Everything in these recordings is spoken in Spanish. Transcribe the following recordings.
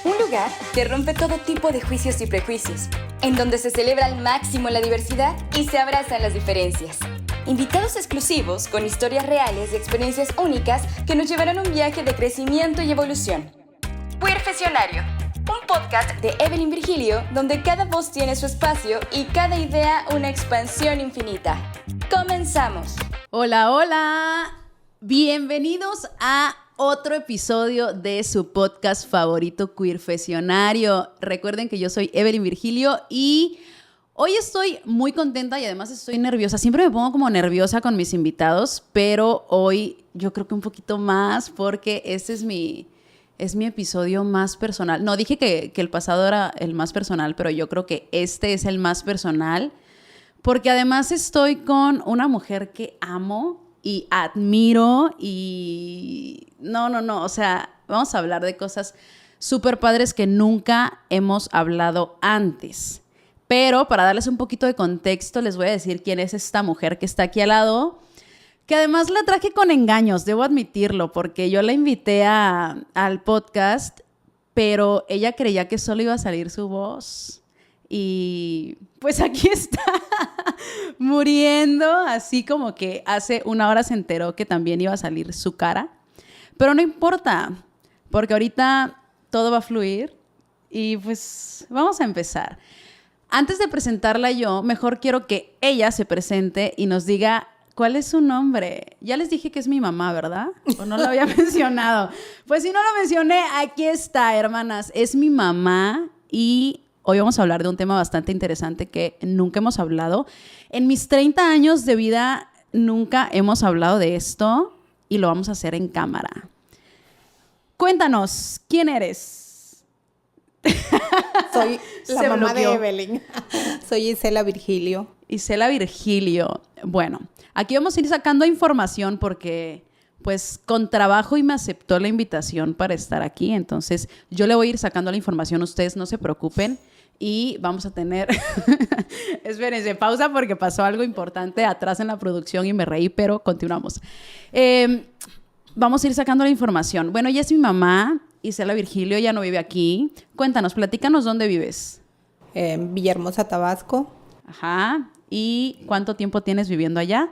Un lugar que rompe todo tipo de juicios y prejuicios, en donde se celebra al máximo la diversidad y se abrazan las diferencias. Invitados exclusivos con historias reales y experiencias únicas que nos llevarán a un viaje de crecimiento y evolución. Queerfesionario, un podcast de Evelyn Virgilio donde cada voz tiene su espacio y cada idea una expansión infinita. ¡Comenzamos! Hola, hola. Bienvenidos a otro episodio de su podcast favorito, Queerfesionario. Recuerden que yo soy Evelyn Virgilio y hoy estoy muy contenta y además estoy nerviosa. Siempre me pongo como nerviosa con mis invitados, pero hoy yo creo que un poquito más porque este es mi episodio más personal. No, dije que el pasado era el más personal, pero yo creo que este es el más personal porque además estoy con una mujer que amo y admiro y no, o sea, vamos a hablar de cosas súper padres que nunca hemos hablado antes. Pero para darles un poquito de contexto, les voy a decir quién es esta mujer que está aquí al lado, que además la traje con engaños, debo admitirlo, porque yo la invité al podcast, pero ella creía que solo iba a salir su voz. Y pues aquí está, muriendo, así como que hace una hora se enteró que también iba a salir su cara. Pero no importa, porque ahorita todo va a fluir y pues vamos a empezar. Antes de presentarla yo, mejor quiero que ella se presente y nos diga cuál es su nombre. Ya les dije que es mi mamá, ¿verdad? ¿O no lo había mencionado? Pues si no lo mencioné, aquí está, hermanas. Es mi mamá y hoy vamos a hablar de un tema bastante interesante que nunca hemos hablado. En mis 30 años de vida nunca hemos hablado de esto y lo vamos a hacer en cámara. Cuéntanos, ¿quién eres? Soy la mamá de Evelyn. Soy Isela Virgilio. Isela Virgilio. Bueno, aquí vamos a ir sacando información porque pues con trabajo y me aceptó la invitación para estar aquí. Entonces yo le voy a ir sacando la información, ustedes no se preocupen. Y vamos a tener, espérense, pausa porque pasó algo importante atrás en la producción y me reí, pero continuamos. Vamos a ir sacando la información. Bueno, ella es mi mamá, Isela Virgilio, ella no vive aquí. Cuéntanos, platícanos dónde vives. En Villahermosa, Tabasco. Ajá. ¿Y cuánto tiempo tienes viviendo allá?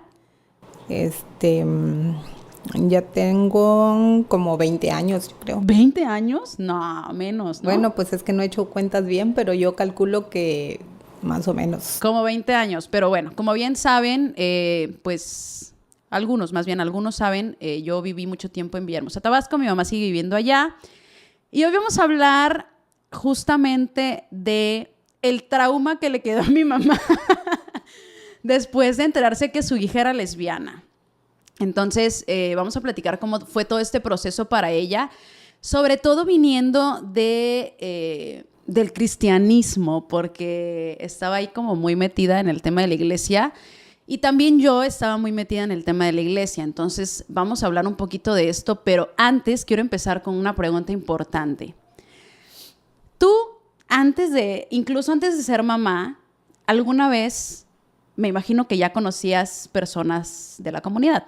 Ya tengo como 20 años, yo creo. ¿20 años? No, menos, ¿no? Bueno, pues es que no he hecho cuentas bien, pero yo calculo que más o menos. Como 20 años, pero bueno, como bien saben, pues algunos saben, yo viví mucho tiempo en Villahermosa, Tabasco, mi mamá sigue viviendo allá. Y hoy vamos a hablar justamente de el trauma que le quedó a mi mamá después de enterarse que su hija era lesbiana. Entonces, vamos a platicar cómo fue todo este proceso para ella, sobre todo viniendo del cristianismo, porque estaba ahí como muy metida en el tema de la iglesia y también yo estaba muy metida en el tema de la iglesia. Entonces, vamos a hablar un poquito de esto, pero antes quiero empezar con una pregunta importante. Tú, incluso antes de ser mamá, ¿alguna vez, me imagino que ya conocías personas de la comunidad?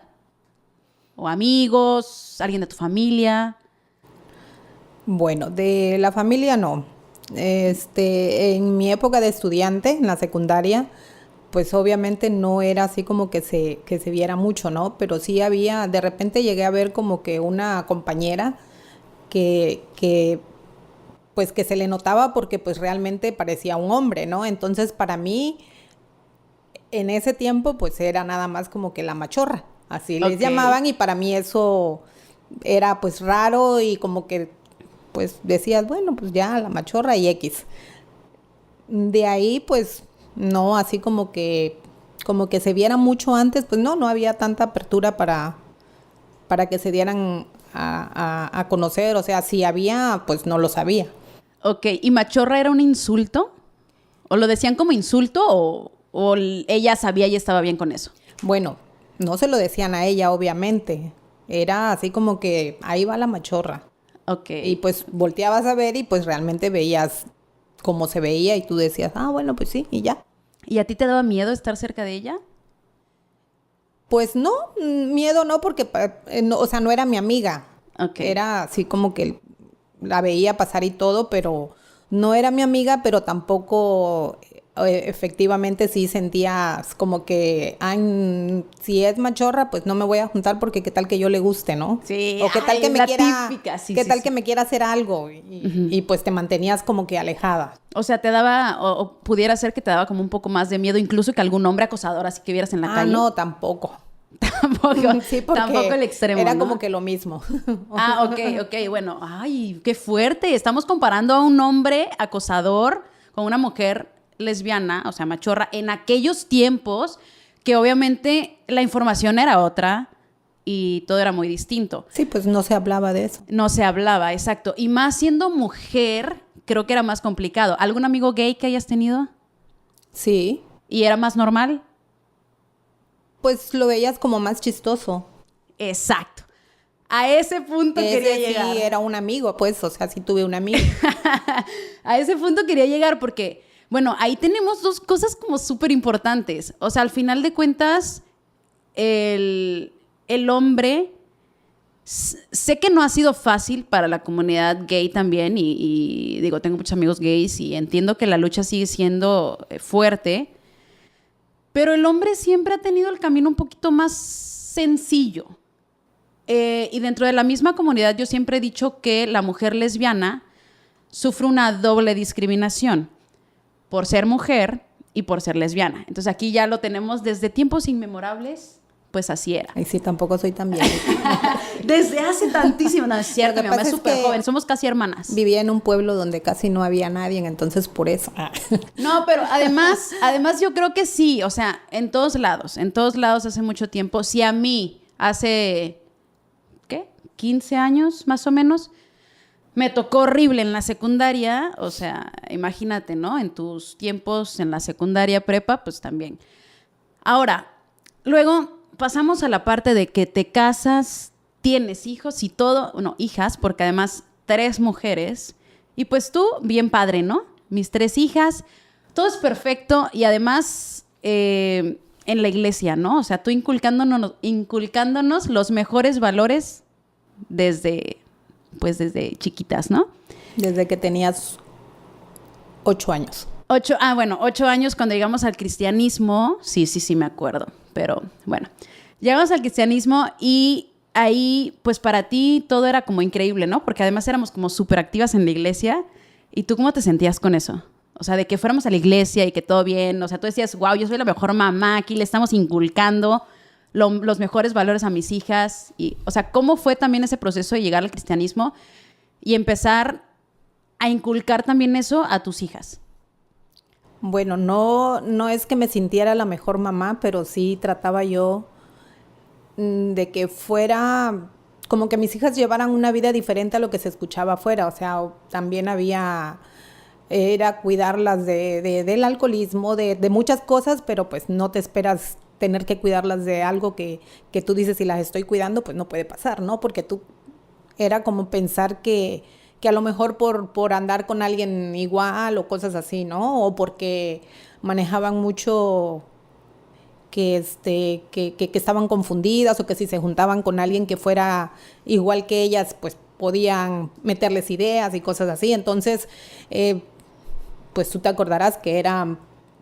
¿O amigos, alguien de tu familia? Bueno, de la familia no. En mi época de estudiante, en la secundaria, pues obviamente no era así como que se viera mucho, ¿no? Pero sí había, de repente llegué a ver como que una compañera que pues que se le notaba porque pues realmente parecía un hombre, ¿no? Entonces para mí, en ese tiempo, pues era nada más como que la machorra. Así les llamaban y para mí eso era pues raro y como que pues decías, bueno, pues ya la machorra y X. De ahí pues no, así como que se viera mucho antes, pues no había tanta apertura para que se dieran a conocer, o sea, si había, pues no lo sabía. Ok, ¿y machorra era un insulto? ¿O lo decían como insulto o ella sabía y estaba bien con eso? Bueno, no se lo decían a ella, obviamente. Era así como que ahí va la machorra. Ok. Y pues volteabas a ver y pues realmente veías cómo se veía y tú decías, bueno, pues sí, y ya. ¿Y a ti te daba miedo estar cerca de ella? Pues no, miedo no, porque no, o sea, no era mi amiga. Okay. Era así como que la veía pasar y todo, pero no era mi amiga, pero tampoco efectivamente sí sentía como que, ay, si es machorra, pues no me voy a juntar porque qué tal que yo le guste, ¿no? Sí, o qué tal que me la quiera, típica, sí, qué sí, tal sí. que me quiera hacer algo y pues te mantenías como que alejada. O sea, te daba, o pudiera ser que te daba como un poco más de miedo, incluso que algún hombre acosador así que vieras en la calle. No, tampoco. Tampoco, Sí, porque tampoco el extremo, era ¿no? como que lo mismo. Ah, ok, bueno. Ay, qué fuerte. Estamos comparando a un hombre acosador con una mujer lesbiana, o sea, machorra, en aquellos tiempos que obviamente la información era otra y todo era muy distinto. Sí, pues no se hablaba de eso. No se hablaba, exacto. Y más siendo mujer, creo que era más complicado. ¿Algún amigo gay que hayas tenido? Sí, ¿Y era más normal? pues lo veías como más chistoso. Exacto. A ese punto quería llegar. Sí, era un amigo, pues, o sea, sí tuve un amigo. A ese punto quería llegar porque, bueno, ahí tenemos dos cosas como súper importantes. O sea, al final de cuentas, el hombre, sé que no ha sido fácil para la comunidad gay también y digo, tengo muchos amigos gays y entiendo que la lucha sigue siendo fuerte, pero el hombre siempre ha tenido el camino un poquito más sencillo. Y dentro de la misma comunidad yo siempre he dicho que la mujer lesbiana sufre una doble discriminación por ser mujer y por ser lesbiana. Entonces aquí ya lo tenemos desde tiempos inmemorables, pues así era. Ay, sí, tampoco soy tan bien. Desde hace tantísimo, no es cierto, Lo mi que mamá es pasa es súper que joven, somos casi hermanas. Vivía en un pueblo donde casi no había nadie, entonces por eso. No, pero además yo creo que sí, o sea, en todos lados hace mucho tiempo, si a mí hace, ¿qué? 15 años más o menos, me tocó horrible en la secundaria, o sea, imagínate, ¿no? En tus tiempos en la secundaria prepa, pues también. Ahora, luego pasamos a la parte de que te casas, tienes hijos y todo, no, hijas, porque además 3 mujeres, y pues tú, bien padre, ¿no? Mis 3 hijas, todo es perfecto y además en la iglesia, ¿no? O sea, tú inculcándonos los mejores valores desde chiquitas, ¿no? Desde que tenías 8 años. 8 años cuando llegamos al cristianismo, sí, me acuerdo, pero bueno, llegamos al cristianismo y ahí, pues para ti todo era como increíble, ¿no? Porque además éramos como súper activas en la iglesia. ¿Y tú cómo te sentías con eso? O sea, de que fuéramos a la iglesia y que todo bien, o sea, tú decías, wow, yo soy la mejor mamá, aquí le estamos inculcando los mejores valores a mis hijas. Y, o sea, ¿cómo fue también ese proceso de llegar al cristianismo y empezar a inculcar también eso a tus hijas? Bueno, no es que me sintiera la mejor mamá, pero sí trataba yo de que fuera como que mis hijas llevaran una vida diferente a lo que se escuchaba afuera. O sea, también era cuidarlas del alcoholismo, de muchas cosas, pero pues no te esperas tener que cuidarlas de algo que tú dices, si las estoy cuidando, pues no puede pasar, ¿no? Porque era como pensar que a lo mejor por andar con alguien igual o cosas así, ¿no? O porque manejaban mucho que estaban confundidas o que si se juntaban con alguien que fuera igual que ellas, pues podían meterles ideas y cosas así. Entonces, pues tú te acordarás que eran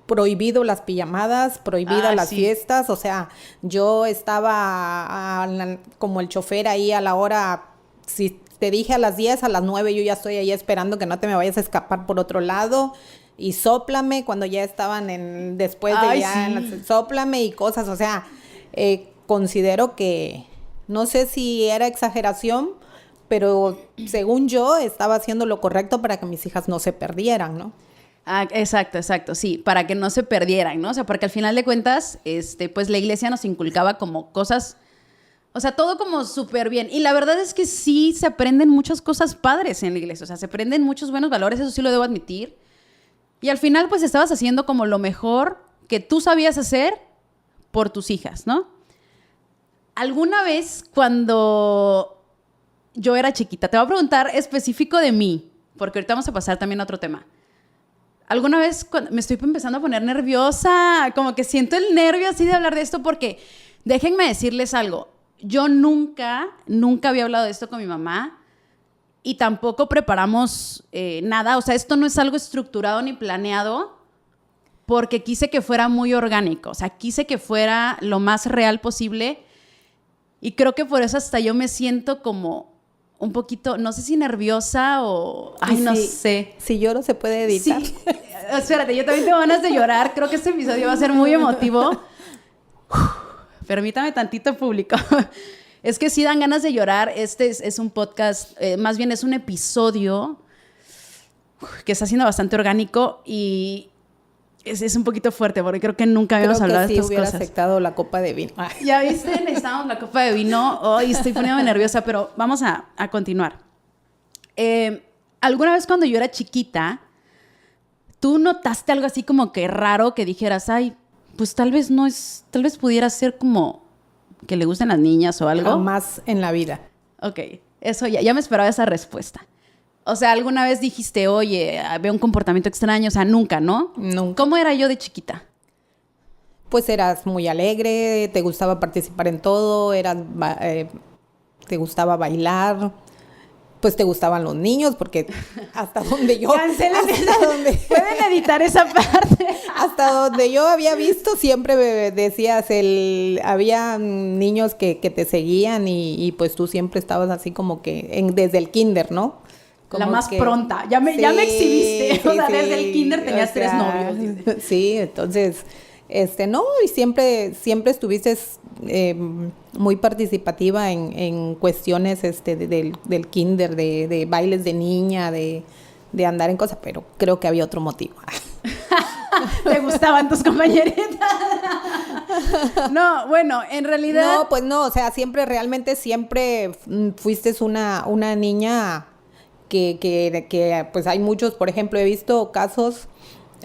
prohibido las pijamadas, prohibidas las fiestas. O sea, yo estaba como el chofer ahí a la hora, si te dije a las 10, a las 9 yo ya estoy ahí esperando que no te me vayas a escapar por otro lado. Y sóplame cuando ya estaban después de sóplame y cosas. O sea, considero que, no sé si era exageración, pero según yo estaba haciendo lo correcto para que mis hijas no se perdieran, ¿no? Ah, exacto, sí, para que no se perdieran, ¿no? O sea, porque al final de cuentas, pues la iglesia nos inculcaba como cosas, o sea, todo como súper bien. Y la verdad es que sí se aprenden muchas cosas padres en la iglesia, o sea, se aprenden muchos buenos valores, eso sí lo debo admitir. Y al final, pues estabas haciendo como lo mejor que tú sabías hacer por tus hijas, ¿no? Alguna vez cuando yo era chiquita, te voy a preguntar específico de mí, porque ahorita vamos a pasar también a otro tema. Alguna vez cuando me estoy empezando a poner nerviosa, como que siento el nervio así de hablar de esto, porque déjenme decirles algo. Yo nunca había hablado de esto con mi mamá y tampoco preparamos nada. O sea, esto no es algo estructurado ni planeado porque quise que fuera muy orgánico. O sea, quise que fuera lo más real posible y creo que por eso hasta yo me siento como un poquito, no sé si nerviosa o... Ay, no sé. Si lloro, ¿se puede editar? Sí. Espérate, yo también tengo ganas de llorar. Creo que este episodio va a ser muy emotivo. Permítame tantito, público. Es que sí dan ganas de llorar. Este es un podcast, más bien es un episodio que está siendo bastante orgánico y es un poquito fuerte porque creo que nunca habíamos hablado de estas cosas. Creo que sí hubiera afectado la copa de vino. Ya viste, necesitamos la copa de vino. Hoy estoy poniéndome nerviosa, pero vamos a continuar. Alguna vez cuando yo era chiquita, ¿tú notaste algo así como que raro que dijeras, ay, pues tal vez pudiera ser como que le gusten las niñas o algo? Jamás en la vida. Ok, eso ya me esperaba esa respuesta. O sea, ¿alguna vez dijiste, oye, veo un comportamiento extraño? O sea, nunca, ¿no? Nunca. ¿Cómo era yo de chiquita? Pues eras muy alegre, te gustaba participar en todo, te gustaba bailar, pues te gustaban los niños, porque hasta donde yo... Pueden editar esa parte. Hasta donde yo había visto, siempre decías, había niños que te seguían y pues tú siempre estabas así como que desde el kinder, ¿no? Como la más pronta. Ya me exhibiste. O sea, desde el kinder tenías 3 novios. Sí, entonces, no, y siempre estuviste muy participativa en cuestiones del kinder, de bailes de niña, de andar en cosas, pero creo que había otro motivo. ¿Te gustaban tus compañeritas? No, bueno, en realidad... No, pues no, o sea, realmente siempre fuiste una niña que pues hay muchos, por ejemplo, he visto casos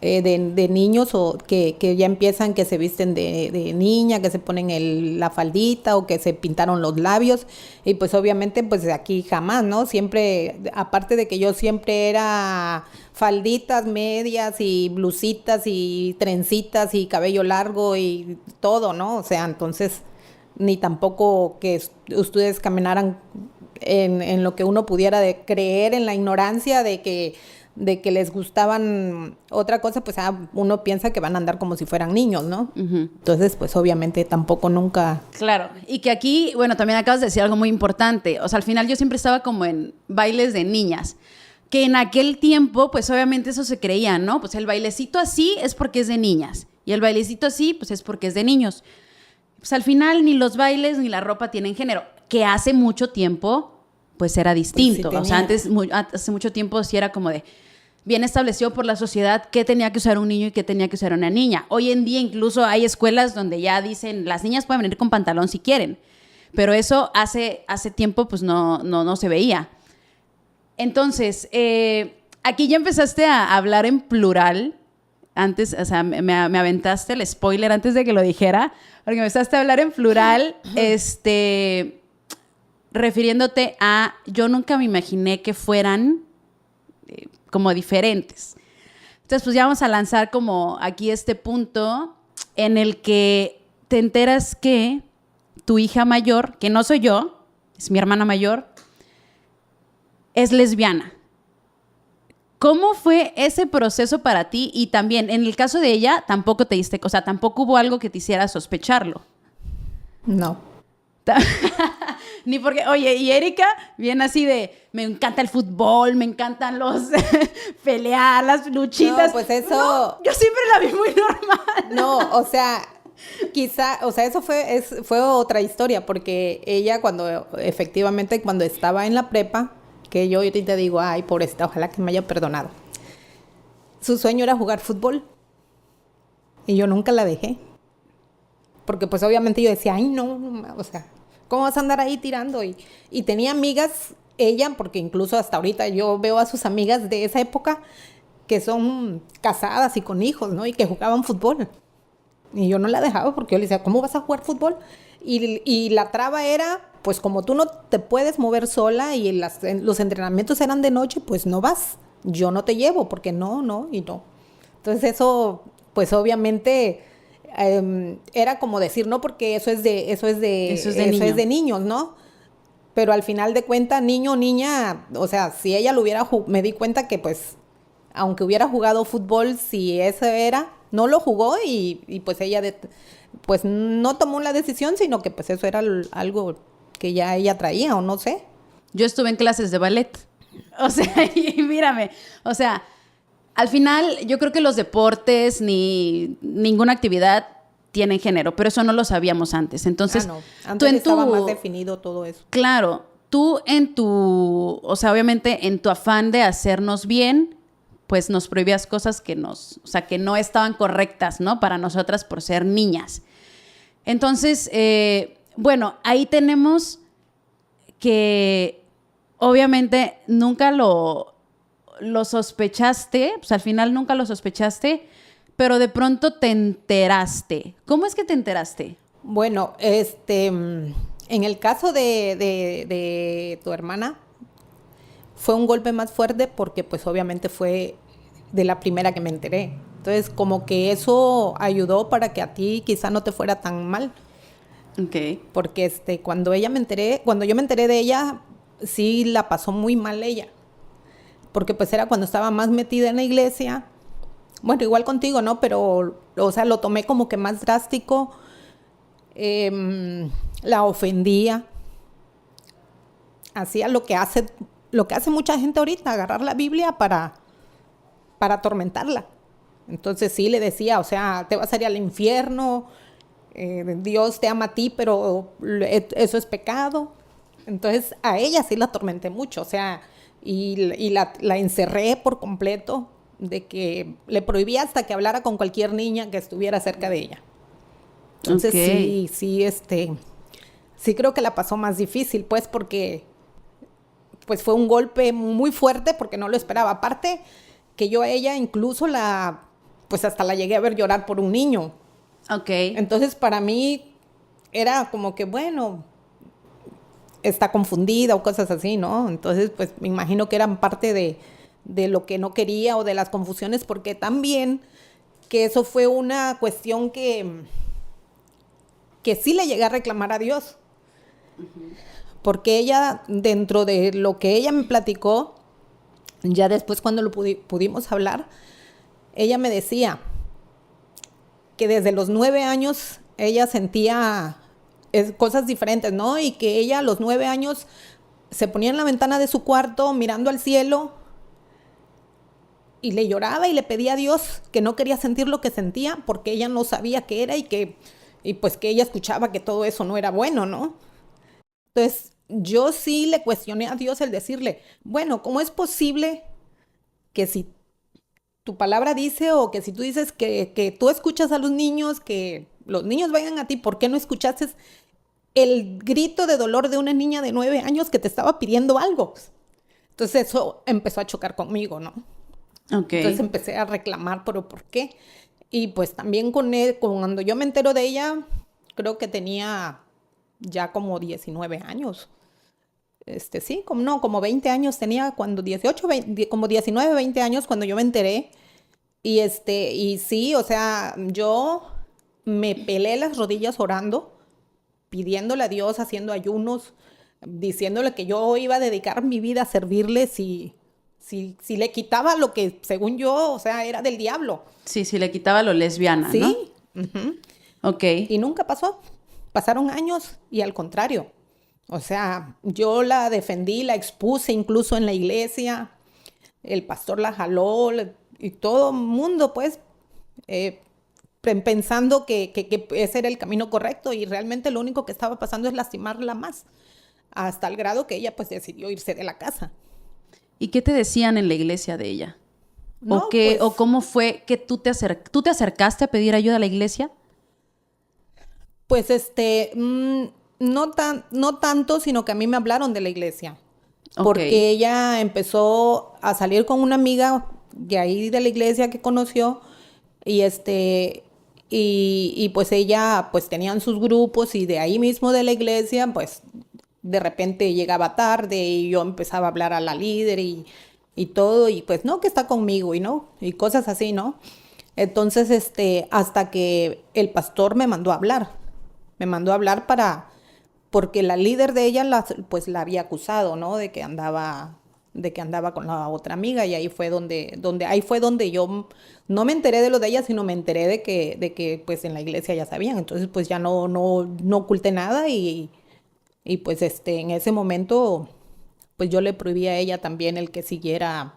de niños que ya empiezan, que se visten de niña, que se ponen la faldita o que se pintaron los labios, y pues obviamente pues aquí jamás, ¿no? Siempre, aparte de que yo siempre era falditas, medias y blusitas y trencitas y cabello largo y todo, ¿no? O sea, entonces ni tampoco que ustedes caminaran en lo que uno pudiera creer, en la ignorancia de que les gustaban otra cosa, pues uno piensa que van a andar como si fueran niños, ¿no? Uh-huh. Entonces, pues obviamente tampoco nunca... Claro, y que aquí, bueno, también acabas de decir algo muy importante. O sea, al final yo siempre estaba como en bailes de niñas, que en aquel tiempo, pues obviamente eso se creía, ¿no? Pues el bailecito así es porque es de niñas, y el bailecito así, pues es porque es de niños. Pues al final ni los bailes ni la ropa tienen género, que hace mucho tiempo, pues era distinto. Pues sí, o sea, hace mucho tiempo sí era como de... bien establecido por la sociedad qué tenía que usar un niño y qué tenía que usar una niña. Hoy en día incluso hay escuelas donde ya dicen, las niñas pueden venir con pantalón si quieren, pero eso hace tiempo pues no se veía. Entonces, aquí ya empezaste a hablar en plural, antes, o sea, me aventaste el spoiler antes de que lo dijera, porque empezaste a hablar en plural, refiriéndote a, yo nunca me imaginé que fueran... como diferentes. Entonces, pues ya vamos a lanzar como aquí este punto en el que te enteras que tu hija mayor, que no soy yo, es mi hermana mayor, es lesbiana. ¿Cómo fue ese proceso para ti? Y también, en el caso de ella, tampoco te diste, o sea, tampoco hubo algo que te hiciera sospecharlo. No. Ni porque, oye, y Erika viene así de, me encanta el fútbol, me encantan los pelear, las luchitas. No, pues eso... No, yo siempre la vi muy normal. No, o sea, quizá, o sea, eso fue otra historia, porque ella efectivamente cuando estaba en la prepa, que yo ahorita digo, ay, pobrecita, ojalá que me haya perdonado. Su sueño era jugar fútbol. Y yo nunca la dejé. Porque pues obviamente yo decía, ay, no, o sea, ¿cómo vas a andar ahí tirando? Y tenía amigas, ella, porque incluso hasta ahorita yo veo a sus amigas de esa época que son casadas y con hijos, ¿no? Y que jugaban fútbol. Y yo no la dejaba porque yo le decía, ¿cómo vas a jugar fútbol? Y la traba era, pues como tú no te puedes mover sola y los entrenamientos eran de noche, pues no vas. Yo no te llevo porque no. Entonces eso, pues obviamente... era como decir, no, porque eso es de niños, ¿no? pero al final de cuentas, niño o niña, o sea, si ella lo hubiera me di cuenta que pues, aunque hubiera jugado fútbol, si eso era, no lo jugó y pues ella pues no tomó la decisión, sino que pues eso era algo que ya ella traía o no sé. Yo estuve en clases de ballet. O sea, y mírame, o sea, al final yo creo que los deportes ni ninguna actividad tienen género, pero eso no lo sabíamos antes. Entonces, no. Antes estaba más definido todo eso. Claro, tú o sea, obviamente en tu afán de hacernos bien, pues nos prohibías cosas que o sea, que no estaban correctas, ¿no? Para nosotras por ser niñas. Entonces, bueno, ahí tenemos que obviamente nunca lo sospechaste, pues al final nunca lo sospechaste, pero de pronto te enteraste. ¿Cómo es que te enteraste? Bueno, en el caso de tu hermana, fue un golpe más fuerte porque pues obviamente fue de la primera que me enteré. Entonces como que eso ayudó para que a ti quizá no te fuera tan mal. Okay. Porque cuando yo me enteré de ella, sí la pasó muy mal ella. Porque pues era cuando estaba más metida en la iglesia. Bueno, igual contigo, ¿no? Pero, o sea, lo tomé como que más drástico. La ofendía. Hacía lo que hace mucha gente ahorita, agarrar la Biblia para atormentarla. Entonces sí le decía, o sea, te vas a ir al infierno, Dios te ama a ti, pero eso es pecado. Entonces a ella sí la atormenté mucho, o sea, y la encerré por completo, de que le prohibía hasta que hablara con cualquier niña que estuviera cerca de ella. Entonces sí creo que la pasó más difícil, pues, porque pues fue un golpe muy fuerte porque no lo esperaba. Aparte que yo a ella incluso pues hasta la llegué a ver llorar por un niño. Ok. Entonces para mí era como que, bueno, está confundida o cosas así, ¿no? Entonces pues me imagino que eran parte de lo que no quería o de las confusiones, porque también que eso fue una cuestión que sí le llegué a reclamar a Dios. Uh-huh. Porque ella, dentro de lo que ella me platicó, ya después cuando lo pudimos hablar, ella me decía que desde los 9 años ella sentía cosas diferentes, ¿no? Y que ella a los 9 años se ponía en la ventana de su cuarto mirando al cielo y le lloraba y le pedía a Dios que no quería sentir lo que sentía porque ella no sabía qué era y pues que ella escuchaba que todo eso no era bueno, ¿no? Entonces yo sí le cuestioné a Dios el decirle, bueno, ¿cómo es posible que si tu palabra dice o que si tú dices que tú escuchas a los niños, que los niños vayan a ti, ¿por qué no escuchaste el grito de dolor de una niña de 9 años que te estaba pidiendo algo? Entonces eso empezó a chocar conmigo, ¿no? Okay. Entonces empecé a reclamar, pero ¿por qué? Y pues también cuando yo me entero de ella, creo que tenía ya como 19 años. Sí, como 20 años tenía cuando como 19, 20 años cuando yo me enteré. Y sí, o sea, yo me pelé las rodillas orando, pidiéndole a Dios, haciendo ayunos, diciéndole que yo iba a dedicar mi vida a servirle si le quitaba lo que según yo, o sea, era del diablo. Sí, si le quitaba lo lesbiana, sí, ¿no? Sí. Uh-huh. Ok. Y nunca pasó. Pasaron años y al contrario. O sea, yo la defendí, la expuse incluso en la iglesia. El pastor la jaló y todo el mundo, pues, pensando que ese era el camino correcto y realmente lo único que estaba pasando es lastimarla más. Hasta el grado que ella, pues, decidió irse de la casa. ¿Y qué te decían en la iglesia de ella? No, ¿O cómo fue que tú te acercaste a pedir ayuda a la iglesia? Pues no tanto, sino que a mí me hablaron de la iglesia. Okay. Porque ella empezó a salir con una amiga de ahí de la iglesia que conoció y pues ella pues tenían sus grupos y de ahí mismo de la iglesia pues de repente llegaba tarde y yo empezaba a hablar a la líder y todo y pues no, que está conmigo y cosas así, ¿no? Entonces hasta que el pastor me mandó a hablar para porque la líder de ella pues la había acusado, ¿no? De que andaba con la otra amiga, y ahí fue donde yo no me enteré de lo de ella, sino me enteré de que pues en la iglesia ya sabían. Entonces pues ya no oculté nada, y pues en ese momento pues yo le prohibí a ella también el que siguiera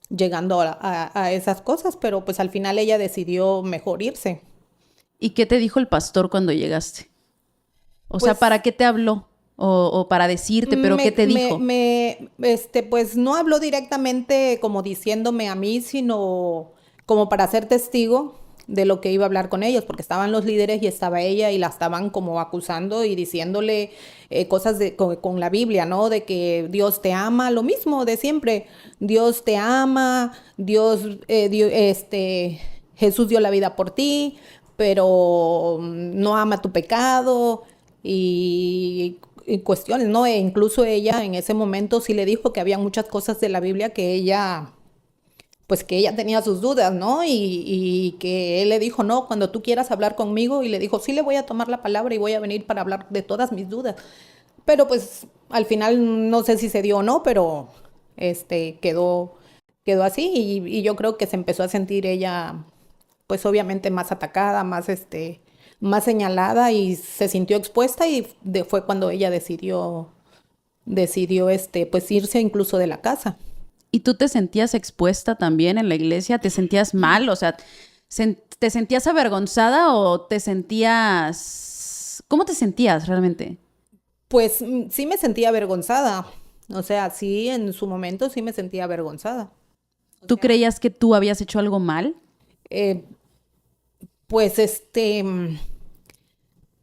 llegando a esas cosas, pero pues al final ella decidió mejor irse. ¿Y qué te dijo el pastor cuando llegaste? O sea, Pues, ¿para qué te habló? O para decirte, ¿pero qué te dijo? Pues no habló directamente como diciéndome a mí, sino como para ser testigo de lo que iba a hablar con ellos, porque estaban los líderes y estaba ella, y la estaban como acusando y diciéndole cosas con la Biblia, ¿no? De que Dios te ama, lo mismo de siempre. Dios te ama, Jesús dio la vida por ti, pero no ama tu pecado, y cuestiones, ¿no? E incluso ella en ese momento sí le dijo que había muchas cosas de la Biblia que ella tenía sus dudas, ¿no? Y que él le dijo, no, cuando tú quieras hablar conmigo, y le dijo, sí, le voy a tomar la palabra y voy a venir para hablar de todas mis dudas. Pero pues al final no sé si se dio o no, pero quedó así, y yo creo que se empezó a sentir ella, pues obviamente más atacada, más señalada, y se sintió expuesta, y fue cuando ella decidió pues irse incluso de la casa. ¿Y tú te sentías expuesta también en la iglesia? ¿Te sentías mal? O sea, ¿te sentías avergonzada o te sentías... ¿Cómo te sentías realmente? Pues sí me sentía avergonzada. O sea, sí, en su momento sí me sentía avergonzada. ¿Tú creías que tú habías hecho algo mal? Pues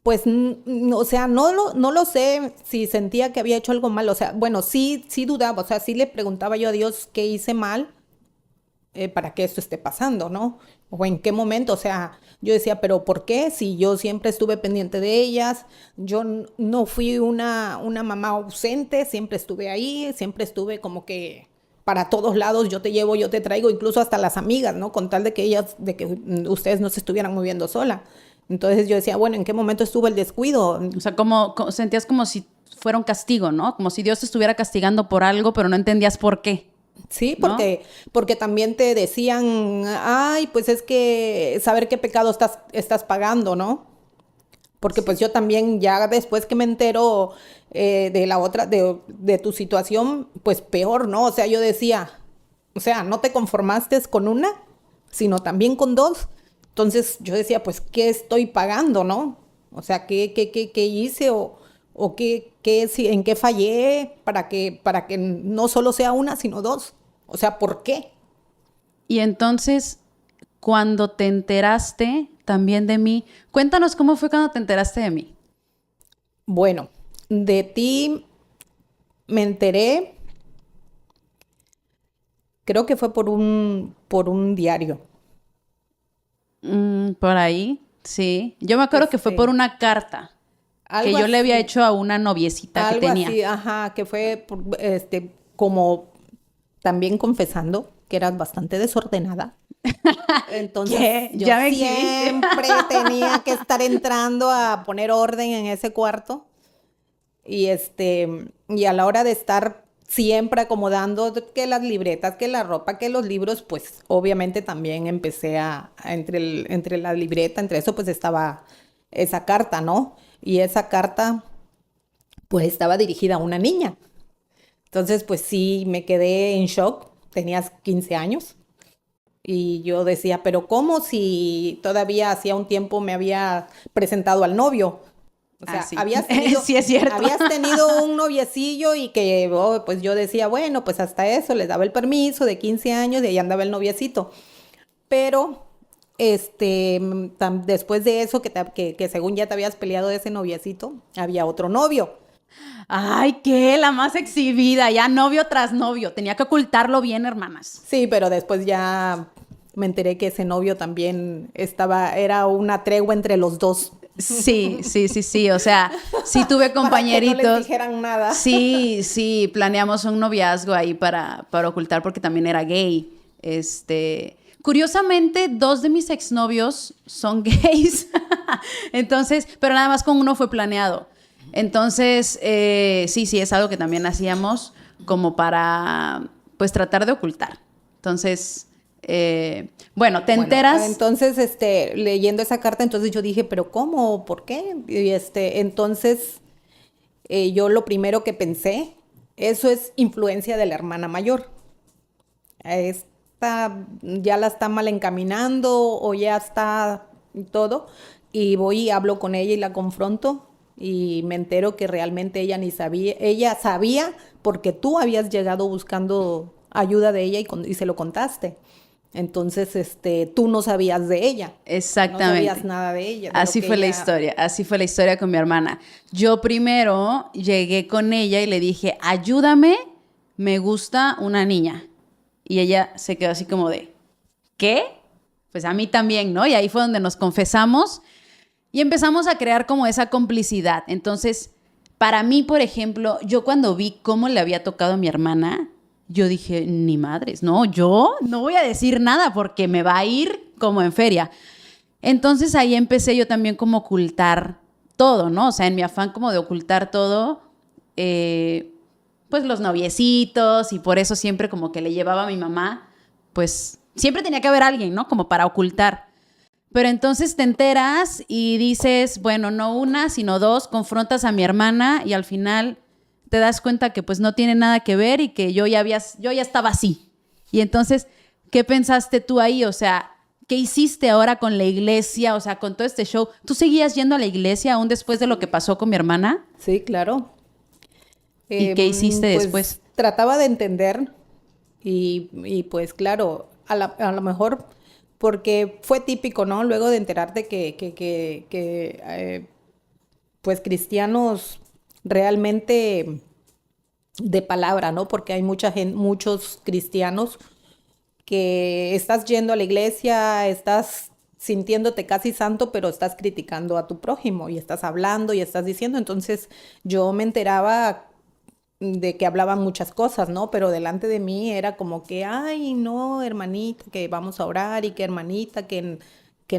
pues, o sea, no lo sé si sentía que había hecho algo mal. O sea, bueno, sí dudaba. O sea, sí le preguntaba yo a Dios qué hice mal para que esto esté pasando, ¿no? O en qué momento. O sea, yo decía, pero ¿por qué? Si yo siempre estuve pendiente de ellas, yo no fui una mamá ausente, siempre estuve ahí, siempre estuve como que para todos lados, yo te llevo, yo te traigo, incluso hasta las amigas, ¿no? Con tal de que ustedes no se estuvieran moviendo sola. Entonces yo decía, bueno, ¿en qué momento estuvo el descuido? O sea, sentías como si fuera un castigo, ¿no? Como si Dios te estuviera castigando por algo, pero no entendías por qué. Sí, ¿no? porque también te decían, ay, pues es que saber qué pecado estás pagando, ¿no? Porque pues yo también ya después que me entero de la otra, de tu situación, pues peor, ¿no? O sea, yo decía, o sea, no te conformaste con una, sino también con dos. Entonces yo decía, pues, ¿qué estoy pagando, no? O sea, ¿qué hice o en qué fallé para que no solo sea una, sino dos? O sea, ¿por qué? Y entonces, cuando te enteraste también de mí, cuéntanos cómo fue cuando te enteraste de mí. Bueno, de ti me enteré, creo que fue por un diario. Por ahí, sí. Yo me acuerdo que fue por una carta que yo le había hecho a una noviecita que tenía. Algo así, ajá, que fue como también confesando que eras bastante desordenada. Entonces ¿Qué? yo Ya me siempre tenía que estar entrando a poner orden en ese cuarto, y a la hora de estar siempre acomodando que las libretas, que la ropa, que los libros, pues obviamente también empecé entre la libreta, entre eso pues estaba esa carta, ¿no? Y esa carta pues estaba dirigida a una niña. Entonces pues sí me quedé en shock, tenías 15 años. Y yo decía, pero ¿cómo si todavía hacía un tiempo me había presentado al novio? O sea, sí. habías tenido, sí, es cierto. habías tenido un noviecillo, y que pues yo decía, bueno, pues hasta eso les daba el permiso de 15 años y ahí andaba el noviecito. Pero después de eso, que según ya te habías peleado de ese noviecito, había otro novio. Ay, ¿qué? La más exhibida, ya novio tras novio. Tenía que ocultarlo bien, hermanas. Sí, pero después ya me enteré que ese novio también era una tregua entre los dos. Sí. O sea, sí tuve compañeritos. Para que no les dijeran nada. Sí, planeamos un noviazgo ahí para ocultar, porque también era gay. Curiosamente, 2 de mis exnovios son gays. Entonces, pero nada más con uno fue planeado. Entonces, sí, es algo que también hacíamos como para, pues, tratar de ocultar. Entonces, bueno, te enteras. Entonces, leyendo esa carta, entonces yo dije, pero ¿cómo? ¿Por qué? Y entonces, yo lo primero que pensé, eso es influencia de la hermana mayor. Esta ya la está mal encaminando o ya está todo. Y voy y hablo con ella y la confronto. Y me entero que realmente ella ni sabía. Ella sabía porque tú habías llegado buscando ayuda de ella y se lo contaste. Entonces, tú no sabías de ella. Exactamente. No sabías nada de ella. Así fue la historia. Así fue la historia con mi hermana. Yo primero llegué con ella y le dije, ayúdame, me gusta una niña. Y ella se quedó así como de, ¿qué? Pues a mí también, ¿no? Y ahí fue donde nos confesamos y empezamos a crear como esa complicidad. Entonces, para mí, por ejemplo, yo cuando vi cómo le había tocado a mi hermana, yo dije, ni madres, no, yo no voy a decir nada porque me va a ir como en feria. Entonces ahí empecé yo también como a ocultar todo, ¿no? O sea, en mi afán como de ocultar todo, pues los noviecitos, y por eso siempre como que le llevaba a mi mamá, pues siempre tenía que haber alguien, ¿no? Como para ocultar. Pero entonces te enteras y dices, bueno, no una, sino dos, confrontas a mi hermana y al final te das cuenta que pues no tiene nada que ver y que yo ya estaba así. Y entonces, ¿qué pensaste tú ahí? O sea, ¿qué hiciste ahora con la iglesia? O sea, con todo este show. ¿Tú seguías yendo a la iglesia aún después de lo que pasó con mi hermana? Sí, claro. ¿Y qué hiciste después? Trataba de entender y pues claro, a lo mejor porque fue típico, ¿no? Luego de enterarte que pues cristianos realmente de palabra, ¿no? Porque hay muchos cristianos que estás yendo a la iglesia, estás sintiéndote casi santo, pero estás criticando a tu prójimo y estás hablando y estás diciendo. Entonces yo me enteraba de que hablaban muchas cosas, ¿no? Pero delante de mí era como que, ay, no, hermanita, que vamos a orar y que hermanita, que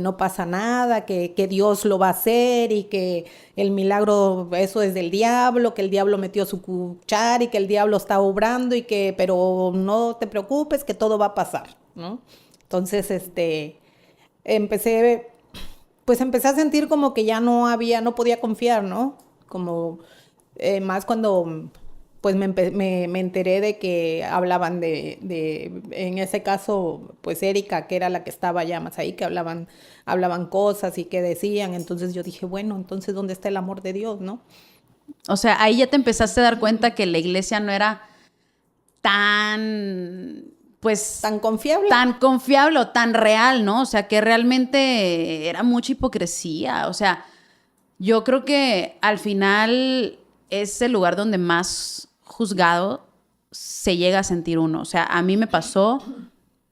no pasa nada, que Dios lo va a hacer y que el milagro, eso es del diablo, que el diablo metió su cuchara y que el diablo está obrando pero no te preocupes, que todo va a pasar, ¿no? Entonces, empecé a sentir como que ya no podía confiar, ¿no? Como más cuando pues me enteré de que hablaban en ese caso, pues Erika, que era la que estaba ya más ahí, que hablaban cosas y que decían. Entonces yo dije, bueno, entonces ¿dónde está el amor de Dios, no? O sea, ahí ya te empezaste a dar cuenta que la iglesia no era tan confiable o tan real, ¿no? O sea, que realmente era mucha hipocresía. O sea, yo creo que al final es el lugar donde más juzgado se llega a sentir uno. O sea, a mí me pasó,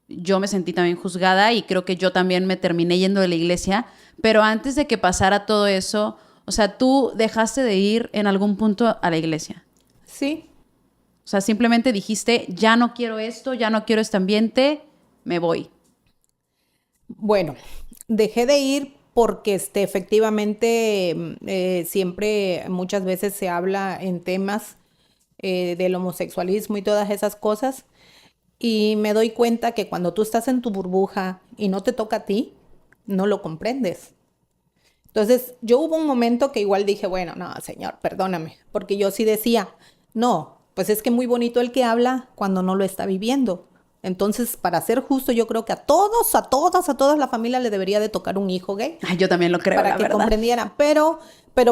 yo me sentí también juzgada y creo que yo también me terminé yendo de la iglesia, pero antes de que pasara todo eso, o sea, ¿tú dejaste de ir en algún punto a la iglesia? Sí. O sea, simplemente dijiste, ya no quiero esto, ya no quiero este ambiente, me voy. Bueno, dejé de ir porque efectivamente siempre, muchas veces se habla en temas del homosexualismo y todas esas cosas, y me doy cuenta que cuando tú estás en tu burbuja y no te toca a ti, no lo comprendes. Entonces, yo hubo un momento que igual dije, bueno, no, Señor, perdóname, porque yo sí decía, no, pues es que muy bonito el que habla cuando no lo está viviendo. Entonces, para ser justo, yo creo que a todas la familia le debería de tocar un hijo gay. Ay, yo también lo creo, para la que verdad. comprendieran. Pero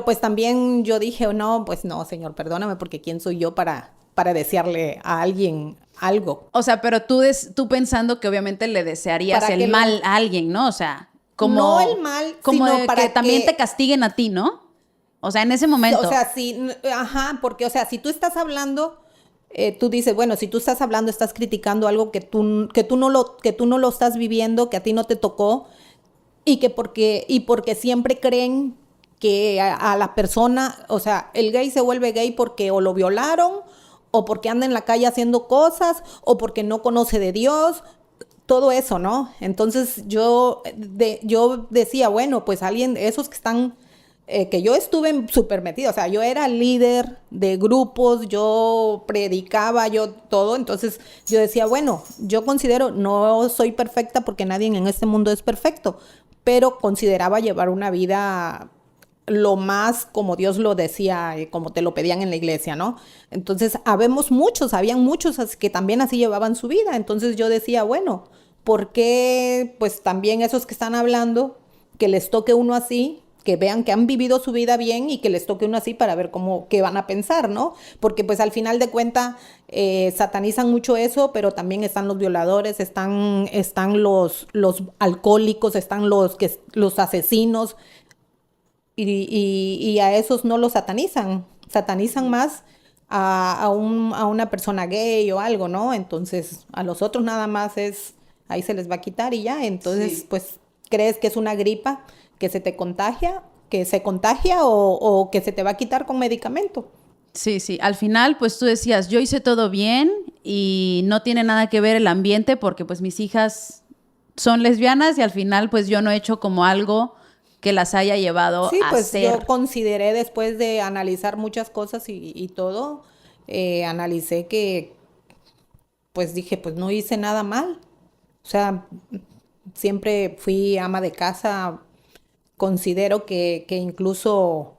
pues también yo dije, no, pues no, Señor, perdóname, porque ¿quién soy yo para desearle a alguien algo? O sea, pero tú pensando que obviamente le desearías el mal a alguien, ¿no? O sea, como... No el mal, como sino de para que también te castiguen a ti, ¿no? O sea, en ese momento. O sea, sí, ajá, porque, o sea, si tú estás hablando... tú dices, bueno, si tú estás hablando, estás criticando algo que tú no lo estás viviendo, que a ti no te tocó, y porque siempre creen que a la persona, o sea, el gay se vuelve gay porque o lo violaron, o porque anda en la calle haciendo cosas, o porque no conoce de Dios, todo eso, ¿no? Entonces yo decía, bueno, pues alguien, esos que están que yo estuve súper metida, o sea, yo era líder de grupos, yo predicaba, yo todo, entonces yo decía, bueno, yo considero, no soy perfecta porque nadie en este mundo es perfecto, pero consideraba llevar una vida lo más como Dios lo decía, como te lo pedían en la iglesia, ¿no? Entonces, habían muchos que también así llevaban su vida, entonces yo decía, bueno, ¿por qué pues también esos que están hablando, que les toque uno así, que vean que han vivido su vida bien y que les toque uno así para ver qué van a pensar, ¿no? Porque pues al final de cuentas satanizan mucho eso, pero también están los violadores, están los alcohólicos, están los asesinos y a esos no los satanizan más a una persona gay o algo, ¿no? Entonces a los otros nada más ahí se les va a quitar y ya, entonces pues crees que es una gripa que se contagia o que se te va a quitar con medicamento. Sí, sí. Al final, pues tú decías, yo hice todo bien y no tiene nada que ver el ambiente porque pues mis hijas son lesbianas y al final pues yo no he hecho como algo que las haya llevado sí, a pues ser. yo consideré después de analizar muchas cosas y todo, analicé que pues dije, pues no hice nada mal. O sea, siempre fui ama de casa. Considero que incluso,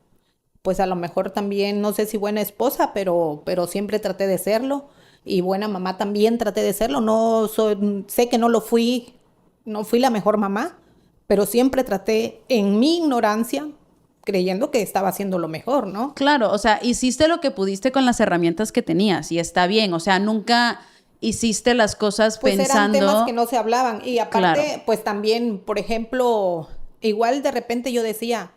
pues a lo mejor también, no sé si buena esposa, pero siempre traté de serlo. Y buena mamá también traté de serlo. Sé que no fui la mejor mamá, pero siempre traté en mi ignorancia, creyendo que estaba haciendo lo mejor, ¿no? Claro, o sea, hiciste lo que pudiste con las herramientas que tenías y está bien. O sea, nunca hiciste las cosas Pues pensando... eran temas que no se hablaban. Y aparte, Claro. pues también, por ejemplo, igual de repente yo decía,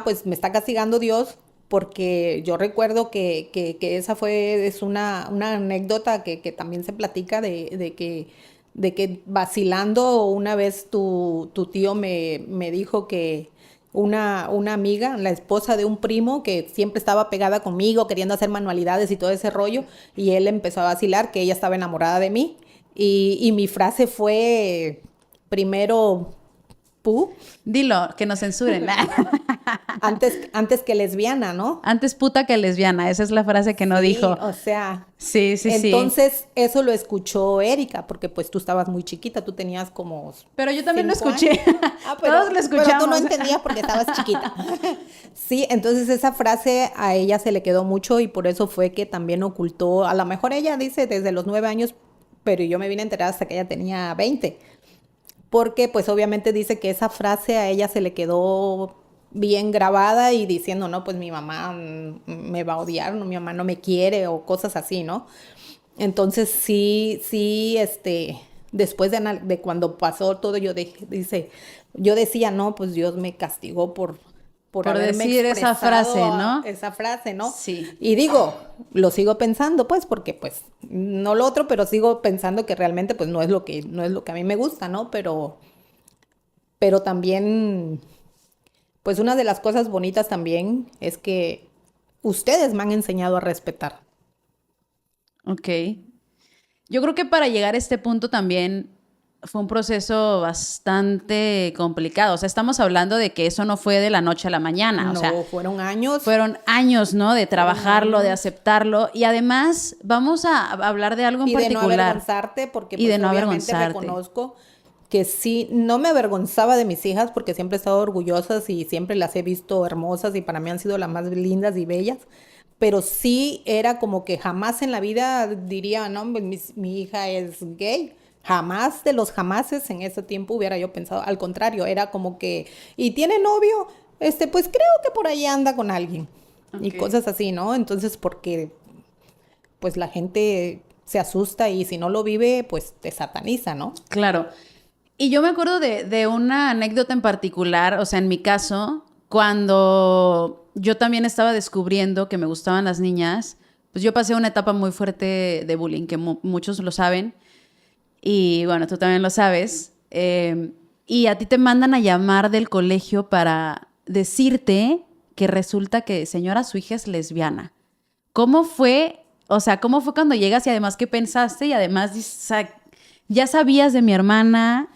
pues me está castigando Dios, porque yo recuerdo que esa es una anécdota que también se platica de que vacilando una vez tu tío me dijo que una amiga, la esposa de un primo que siempre estaba pegada conmigo, queriendo hacer manualidades y todo ese rollo, y él empezó a vacilar que ella estaba enamorada de mí, y mi frase fue, primero, pu, Dilo, que nos censuren. antes que lesbiana, ¿no? Antes puta que lesbiana, esa es la frase que no Sí, dijo. o sea, Sí, sí, sí. entonces eso lo escuchó Erika, porque pues tú estabas muy chiquita, tú tenías como Pero yo también lo 5 escuché. años. Todos lo escuchamos. Pero tú no entendías porque estabas chiquita. Sí, entonces esa frase a ella se le quedó mucho y por eso fue que también ocultó, a lo mejor ella dice desde los 9 años, pero yo me vine a enterar hasta que ella tenía 20. Porque pues obviamente dice que esa frase a ella se le quedó bien grabada y diciendo, no, pues mi mamá me va a odiar, no, mi mamá no me quiere o cosas así, ¿no? Entonces sí, después de cuando pasó todo, yo decía, no, pues Dios me castigó por haberme decir esa frase, ¿no? Esa frase, ¿no? Sí. Y digo, lo sigo pensando, pues, porque pues no lo otro, pero sigo pensando que realmente pues no es lo que a mí me gusta, ¿no? Pero también, pues una de las cosas bonitas también es que ustedes me han enseñado a respetar. Ok. Yo creo que para llegar a este punto también fue un proceso bastante complicado. O sea, estamos hablando de que eso no fue de la noche a la mañana. No, o sea, fueron años. fueron años, ¿no? De trabajarlo, de aceptarlo. Y además, vamos a hablar de algo en particular. Y de no avergonzarte, porque Y de pues no obviamente avergonzarte. reconozco que sí, no me avergonzaba de mis hijas porque siempre he estado orgullosas y siempre las he visto hermosas y para mí han sido las más lindas y bellas. Pero sí era como que jamás en la vida diría, no, mi hija es gay. Jamás de los jamases en ese tiempo hubiera yo pensado. Al contrario, era como que, ¿y tiene novio? Pues creo que por ahí anda con alguien. Ok. Y cosas así, ¿no? Entonces, porque pues la gente se asusta y si no lo vive, pues te sataniza, ¿no? Claro. Y yo me acuerdo de una anécdota en particular, o sea, en mi caso, cuando yo también estaba descubriendo que me gustaban las niñas, pues yo pasé una etapa muy fuerte de bullying, que muchos lo saben, y bueno, tú también lo sabes, y a ti te mandan a llamar del colegio para decirte que resulta que, señora, su hija es lesbiana. ¿Cómo fue? O sea, ¿cómo fue cuando llegas y además qué pensaste? Y además ya sabías de mi hermana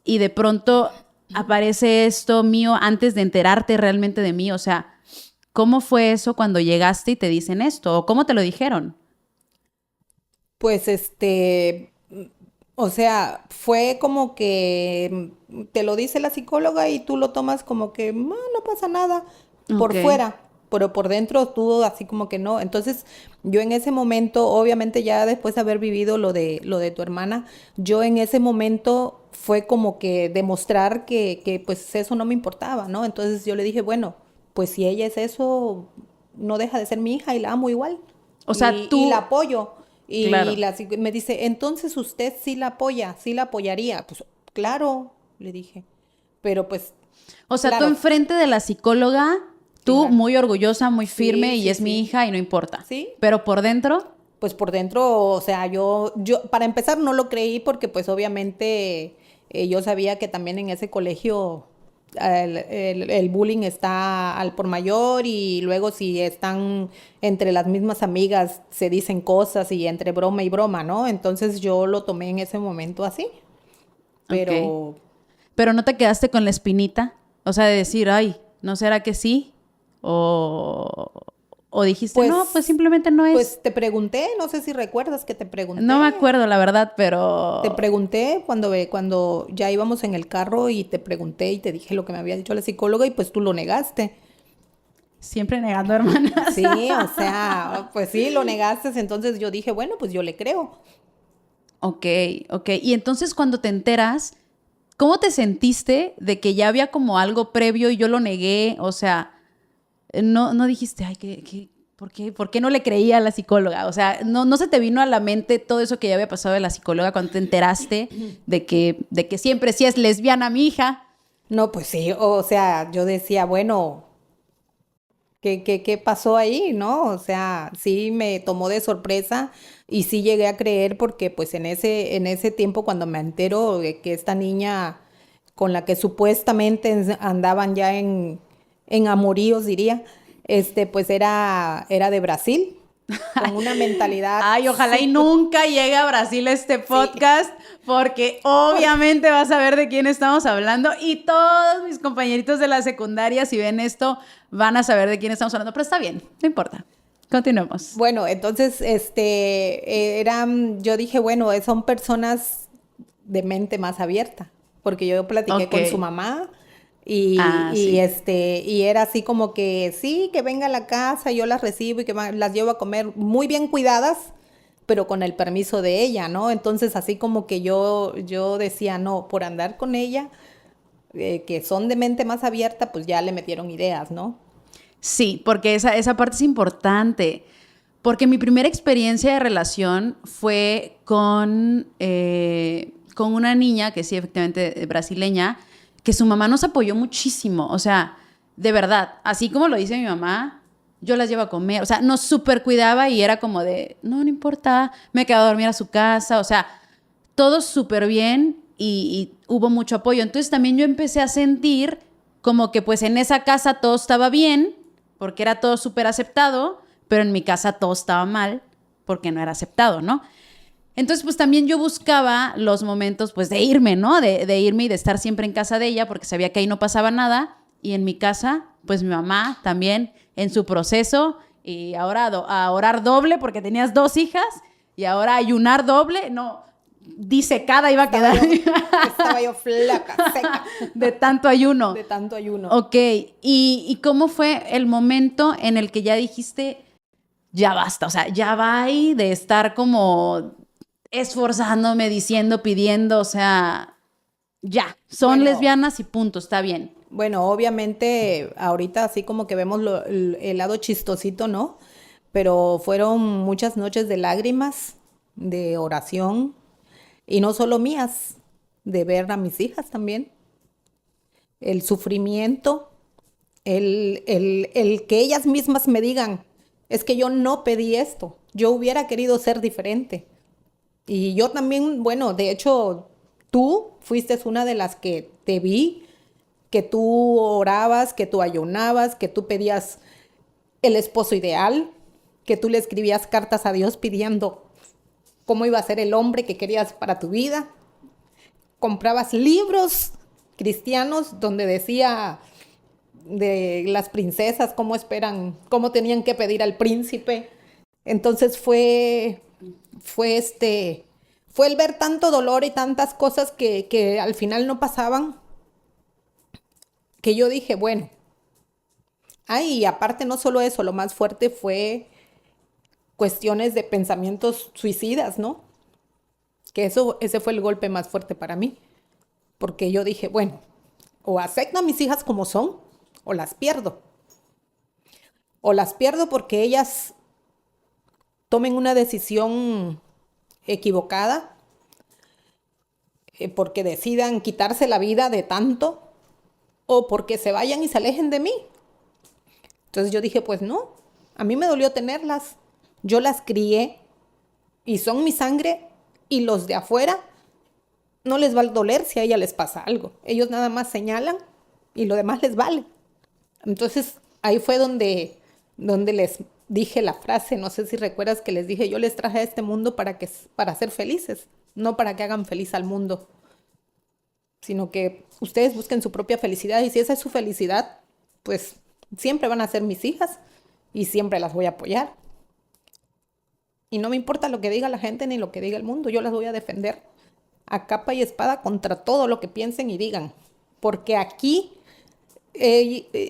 y de pronto aparece esto mío antes de enterarte realmente de mí? O sea, ¿cómo fue eso cuando llegaste y te dicen esto? ¿O cómo te lo dijeron? Pues o sea, fue como que te lo dice la psicóloga y tú lo tomas como que no pasa nada por Ok. fuera, pero por dentro tú así como que no. Entonces, yo en ese momento, obviamente ya después de haber vivido lo de tu hermana, yo en ese momento fue como que demostrar que pues eso no me importaba, ¿no? Entonces yo le dije, bueno, pues si ella es eso, no deja de ser mi hija y la amo igual O sea, y la tú, apoyo. Y claro. me dice, entonces usted sí la apoya, sí la apoyaría. Pues claro, le dije. Pero pues, O sea, tú claro, enfrente de la psicóloga, tú claro. muy orgullosa, muy firme Sí, y sí, es mi sí. hija y no importa. Sí, Pero por dentro, pues por dentro, o sea, yo, para empezar no lo creí porque pues obviamente yo sabía que también en ese colegio el bullying está al por mayor y luego si están entre las mismas amigas se dicen cosas y entre broma y broma, ¿no? Entonces yo lo tomé en ese momento así, ok. pero Pero no te quedaste con la espinita. O sea, de decir, ay, ¿no será que sí? O, o dijiste, no, pues pues, simplemente no es. pues te pregunté, no sé si recuerdas que No me acuerdo, la verdad, te pero pregunté cuando ya íbamos en el carro y te pregunté y te dije lo que me había dicho la psicóloga y pues tú lo negaste. siempre negando hermanas. Sí, o sea, pues sí, lo negaste, entonces yo dije, bueno, pues yo le creo. Ok, ok. Y entonces cuando te enteras, ¿cómo te sentiste de que ya había como algo previo y yo lo negué? O sea, no dijiste, ay, ¿por qué no le creía a la psicóloga? O sea, no se te vino a la mente todo eso que ya había pasado de la psicóloga cuando te enteraste de que siempre sí es lesbiana mi hija. No, pues sí, o sea, yo decía, bueno, ¿qué pasó ahí, no? O sea, sí me tomó de sorpresa y sí llegué a creer porque pues en ese tiempo cuando me entero de que esta niña con la que supuestamente andaban ya en amoríos, diría, pues era de Brasil, con una mentalidad Ay, ojalá y súper, nunca llegue a Brasil este sí, podcast, porque obviamente vas a ver de quién estamos hablando y todos mis compañeritos de la secundaria, si ven esto, van a saber de quién estamos hablando, pero está bien, no importa. Continuemos. bueno, entonces, yo dije, bueno, son personas de mente más abierta, porque yo platiqué Ok. con su mamá y, Ah, y, sí. este, y era así como que, sí, que venga a la casa, yo las recibo y que las llevo a comer muy bien cuidadas, pero con el permiso de ella, ¿no? Entonces, así como que yo decía, no, por andar con ella, que son de mente más abierta, pues ya le metieron ideas, ¿no? Sí, porque esa parte es importante. Porque mi primera experiencia de relación fue con una niña, que sí, efectivamente, brasileña, que su mamá nos apoyó muchísimo. O sea, de verdad, así como lo dice mi mamá, yo las llevo a comer. O sea, nos super cuidaba y era como de, no importa, me quedo a dormir a su casa. O sea, todo súper bien y hubo mucho apoyo. Entonces también yo empecé a sentir como que pues en esa casa todo estaba bien, porque era todo súper aceptado, pero en mi casa todo estaba mal, porque no era aceptado, ¿no? Entonces, pues también yo buscaba los momentos, pues, de irme, ¿no? De irme y de estar siempre en casa de ella, porque sabía que ahí no pasaba nada. Y en mi casa, pues mi mamá también en su proceso. Y ahora a orar doble, porque tenías 2 hijas. Y ahora ayunar doble. No, disecada iba a Estaba quedar yo, estaba yo flaca, seca, de tanto ayuno. de tanto ayuno. Ok, ¿y cómo fue el momento en el que ya dijiste, ya basta? O sea, ya va ahí de estar como esforzándome, diciendo, pidiendo, o sea, ya, son Bueno, lesbianas y punto, está bien. bueno, obviamente ahorita así como que vemos el lado chistosito, ¿no? Pero fueron muchas noches de lágrimas, de oración, y no solo mías, de ver a mis hijas también. El sufrimiento, el que ellas mismas me digan, es que yo no pedí esto, yo hubiera querido ser diferente. Y yo también, bueno, de hecho, tú fuiste una de las que te vi, que tú orabas, que tú ayunabas, que tú pedías el esposo ideal, que tú le escribías cartas a Dios pidiendo cómo iba a ser el hombre que querías para tu vida. Comprabas libros cristianos donde decía de las princesas, cómo tenían que pedir al príncipe. Entonces fue el ver tanto dolor y tantas cosas que al final no pasaban, que yo dije, bueno, y aparte no solo eso, lo más fuerte fue cuestiones de pensamientos suicidas, ¿no? Que ese fue el golpe más fuerte para mí, porque yo dije, bueno, o acepto a mis hijas como son, o las pierdo. O las pierdo porque ellas tomen una decisión equivocada, porque decidan quitarse la vida de tanto, o porque se vayan y se alejen de mí. Entonces yo dije, pues no, a mí me dolió tenerlas, yo las crié y son mi sangre, y los de afuera no les va a doler si a ella les pasa algo. Ellos nada más señalan y lo demás les vale. Entonces ahí fue donde les dije la frase, no sé si recuerdas que les dije, yo les traje a este mundo para ser felices, no para que hagan feliz al mundo, sino que ustedes busquen su propia felicidad, y si esa es su felicidad, pues siempre van a ser mis hijas y siempre las voy a apoyar. Y no me importa lo que diga la gente ni lo que diga el mundo, yo las voy a defender a capa y espada contra todo lo que piensen y digan, porque aquí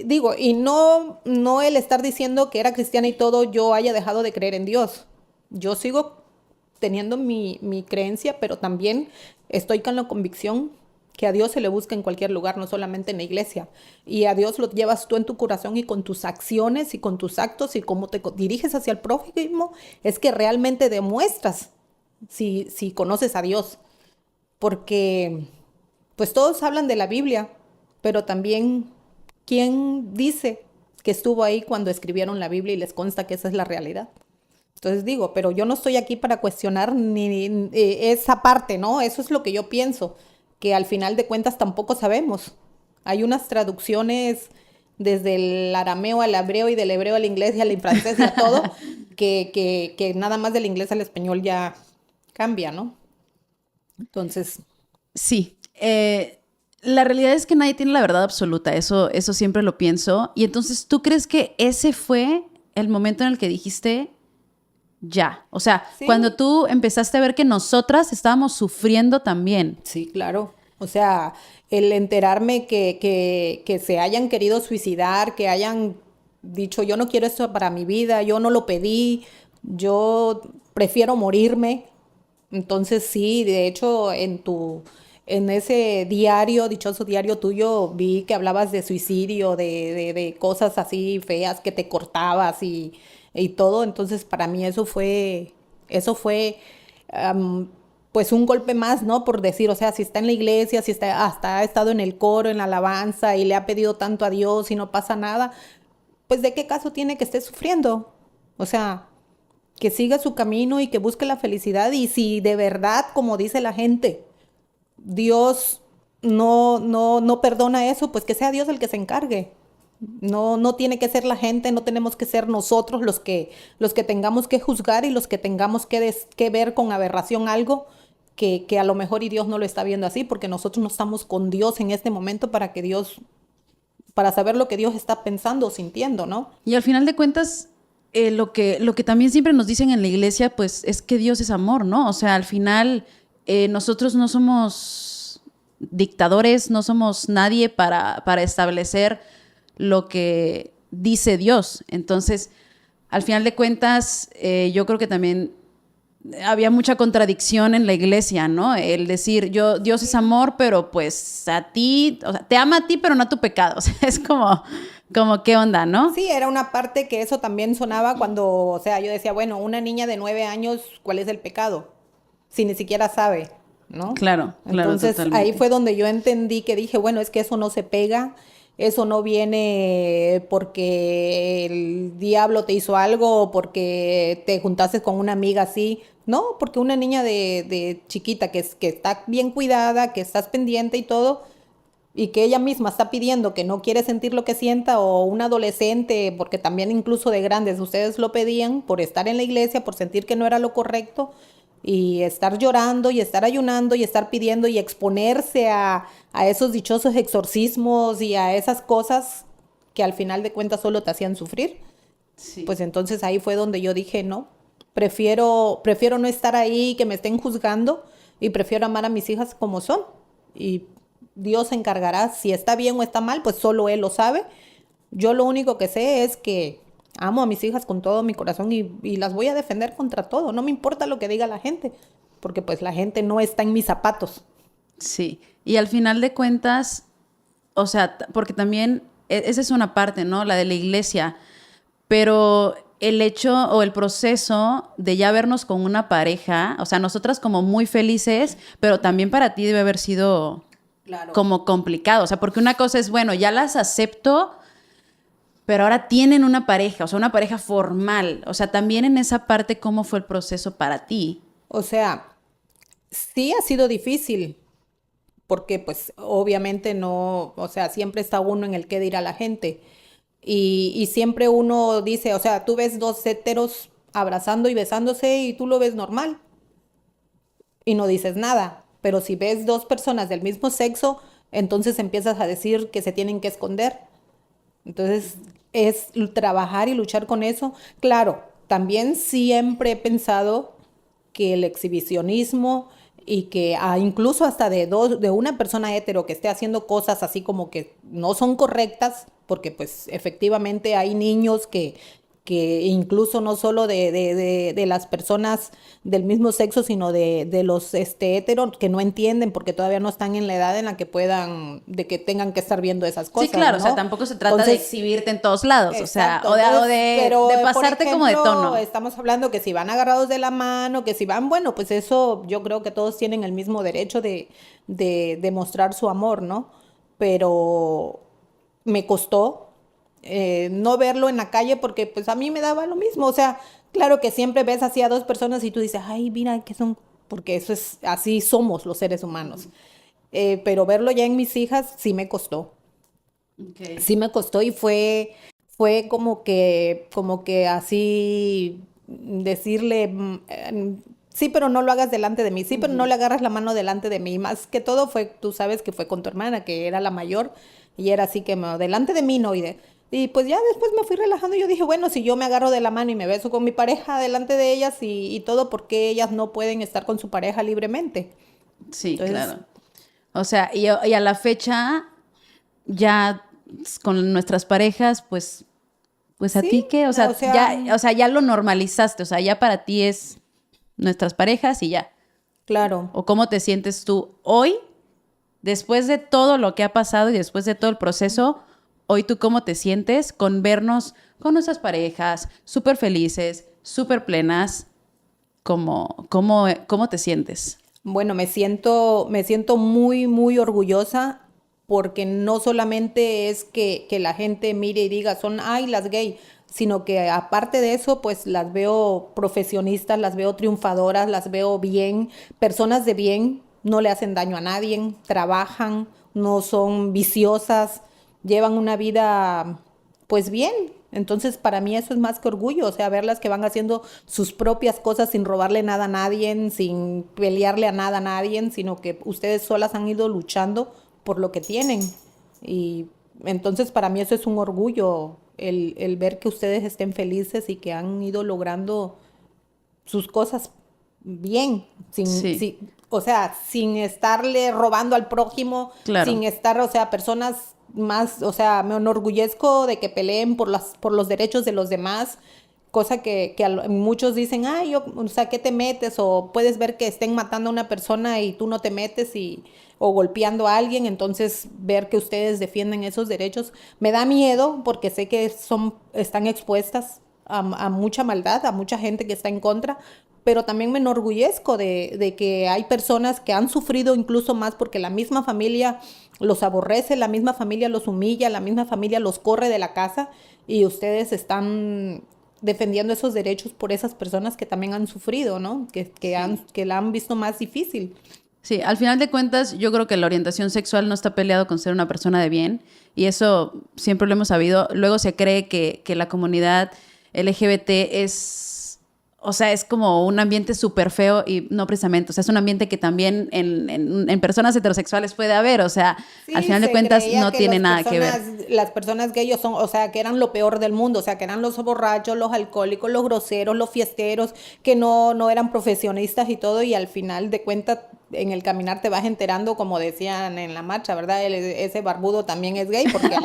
digo, y no el estar diciendo que era cristiana y todo, yo haya dejado de creer en Dios. Yo sigo teniendo mi creencia, pero también estoy con la convicción que a Dios se le busca en cualquier lugar, no solamente en la iglesia. Y a Dios lo llevas tú en tu corazón, y con tus acciones y con tus actos y cómo te diriges hacia el prójimo, es que realmente demuestras si conoces a Dios. Porque pues todos hablan de la Biblia, pero también ¿quién dice que estuvo ahí cuando escribieron la Biblia y les consta que esa es la realidad? Entonces digo, pero yo no estoy aquí para cuestionar ni esa parte, ¿no? Eso es lo que yo pienso, que al final de cuentas tampoco sabemos. Hay unas traducciones desde el arameo al hebreo y del hebreo al inglés y al francés y a todo, que nada más del inglés al español ya cambia, ¿no? Entonces... Sí, la realidad es que nadie tiene la verdad absoluta, eso siempre lo pienso. Y entonces, ¿tú crees que ese fue el momento en el que dijiste ya? O sea, sí, cuando tú empezaste a ver que nosotras estábamos sufriendo también. Sí, claro. O sea, el enterarme que se hayan querido suicidar, que hayan dicho, yo no quiero esto para mi vida, yo no lo pedí, yo prefiero morirme. Entonces sí, de hecho, en ese diario, dichoso diario tuyo, vi que hablabas de suicidio, de cosas así feas, que te cortabas y todo. Entonces para mí eso fue pues un golpe más, ¿no? Por decir, o sea, si está en la iglesia, si hasta ha estado en el coro, en la alabanza y le ha pedido tanto a Dios y no pasa nada, pues ¿de qué caso tiene que esté sufriendo? O sea, que siga su camino y que busque la felicidad. Y si de verdad, como dice la gente, Dios no perdona eso, pues que sea Dios el que se encargue. No tiene que ser la gente, no tenemos que ser nosotros los que tengamos que juzgar y los que tengamos que ver con aberración algo que a lo mejor y Dios no lo está viendo así, porque nosotros no estamos con Dios en este momento para saber lo que Dios está pensando o sintiendo, ¿no? Y al final de cuentas, lo que también siempre nos dicen en la iglesia, pues es que Dios es amor, ¿no? O sea, al final nosotros no somos dictadores, no somos nadie para establecer lo que dice Dios. Entonces, al final de cuentas, yo creo que también había mucha contradicción en la iglesia, ¿no? El decir, Dios es amor, pero pues a ti, o sea, te ama a ti, pero no a tu pecado. O sea, es como qué onda, ¿no? Sí, era una parte que eso también sonaba cuando, o sea, yo decía, bueno, una niña de 9 años, ¿cuál es el pecado? Si ni siquiera sabe, ¿no? Claro, entonces totalmente. Ahí fue donde yo entendí, que dije, bueno, es que eso no se pega, eso no viene porque el diablo te hizo algo o porque te juntaste con una amiga así. No, porque una niña de chiquita que está bien cuidada, que estás pendiente y todo, y que ella misma está pidiendo que no quiere sentir lo que sienta, o un adolescente, porque también incluso de grandes ustedes lo pedían por estar en la iglesia, por sentir que no era lo correcto, Y estar llorando y estar ayunando y estar pidiendo y exponerse a esos dichosos exorcismos y a esas cosas que al final de cuentas solo te hacían sufrir. Sí. Pues entonces ahí fue donde yo dije, no, prefiero no estar ahí, que me estén juzgando, y prefiero amar a mis hijas como son. Y Dios se encargará, si está bien o está mal, pues solo Él lo sabe. Yo lo único que sé es que amo a mis hijas con todo mi corazón y las voy a defender contra todo. No me importa lo que diga la gente, porque pues la gente no está en mis zapatos. Sí, y al final de cuentas, o sea, porque también esa es una parte, ¿no? La de la iglesia, pero el hecho o el proceso de ya vernos con una pareja, o sea, nosotras como muy felices, pero también para ti debe haber sido Claro. como complicado, o sea, porque una cosa es, bueno, ya las acepto, pero ahora tienen una pareja, o sea, una pareja formal, o sea, también en esa parte, ¿cómo fue el proceso para ti? O sea, sí ha sido difícil, porque pues obviamente no, o sea, siempre está uno en el qué dirá la gente. Y siempre uno dice, o sea, tú ves dos héteros abrazando y besándose y tú lo ves normal y no dices nada. Pero si ves dos personas del mismo sexo, entonces empiezas a decir que se tienen que esconder. Entonces es trabajar y luchar con eso. Claro, también siempre he pensado que el exhibicionismo y que incluso hasta de una persona hetero que esté haciendo cosas así como que no son correctas, porque pues efectivamente hay niños que incluso no solo de las personas del mismo sexo, sino de los heteros que no entienden porque todavía no están en la edad en la que puedan, de que tengan que estar viendo esas cosas. Sí, claro, ¿no? o sea, tampoco se trata de Entonces, exhibirte en todos lados, exacto. o sea, Pero, de por pasarte como de ejemplo, tono. estamos hablando que si van agarrados de la mano, que si van, bueno, pues eso yo creo que todos tienen el mismo derecho de mostrar su amor, ¿no? Pero me costó no verlo en la calle porque pues a mí me daba lo mismo. O sea, claro que siempre ves así a dos personas y tú dices, ay, mira, ¿qué son? Porque eso es, así somos los seres humanos. Pero verlo ya en mis hijas sí me costó. Okay. Sí me costó y fue como que así decirle, sí, pero no lo hagas delante de mí, sí, pero no le agarras la mano delante de mí. Más que todo fue, tú sabes que fue con tu hermana, que era la mayor, y era así que delante de mí no. Y pues ya después me fui relajando y yo dije, bueno, si yo me agarro de la mano y me beso con mi pareja delante de ellas y todo, ¿por qué ellas no pueden estar con su pareja libremente? Sí, Entonces, claro. O sea, y a la fecha, ya con nuestras parejas, pues a ti sí, qué, o sea, o sea, ya lo normalizaste, o sea, ya para ti es nuestras parejas y ya. claro. ¿O cómo te sientes tú hoy, después de todo lo que ha pasado y después de todo el proceso? Hoy tú cómo te sientes con vernos con nuestras parejas, súper felices, súper plenas. ¿Cómo te sientes? Bueno, me siento muy, muy orgullosa porque no solamente es que la gente mire y diga, son, ay, las gay, sino que aparte de eso, pues las veo profesionistas, las veo triunfadoras, las veo bien, personas de bien, no le hacen daño a nadie, trabajan, no son viciosas, llevan una vida, pues bien. Entonces, para mí eso es más que orgullo, o sea, verlas que van haciendo sus propias cosas sin robarle nada a nadie, sin pelearle a nada a nadie, sino que ustedes solas han ido luchando por lo que tienen. Y entonces, para mí eso es un orgullo, el ver que ustedes estén felices y que han ido logrando sus cosas bien, Sí, o sea, sin estarle robando al prójimo, claro. sin estar, o sea, personas más, o sea, me enorgullezco de que peleen por los derechos de los demás, cosa que muchos dicen, ay, yo, o sea, ¿qué te metes? O puedes ver que estén matando a una persona y tú no te metes o golpeando a alguien, entonces ver que ustedes defienden esos derechos me da miedo porque sé que están expuestas a mucha maldad, a mucha gente que está en contra, pero también me enorgullezco de que hay personas que han sufrido incluso más porque la misma familia los aborrece, la misma familia los humilla, la misma familia los corre de la casa y ustedes están defendiendo esos derechos por esas personas que también han sufrido, ¿no? Que la han visto más difícil. Sí, al final de cuentas, yo creo que la orientación sexual no está peleado con ser una persona de bien, y eso siempre lo hemos sabido. Luego se cree que la comunidad LGBT es, o sea, es como un ambiente súper feo y no precisamente, o sea, es un ambiente que también en personas heterosexuales puede haber, o sea, Sí, al final de se cuentas creía no que tiene nada que ver. las personas gays son, o sea, que eran lo peor del mundo, o sea, que eran los borrachos, los alcohólicos, los groseros, los fiesteros, que no eran profesionistas y todo, y al final de cuentas, en el caminar te vas enterando, como decían en la marcha, ¿verdad? Ese barbudo también es gay, porque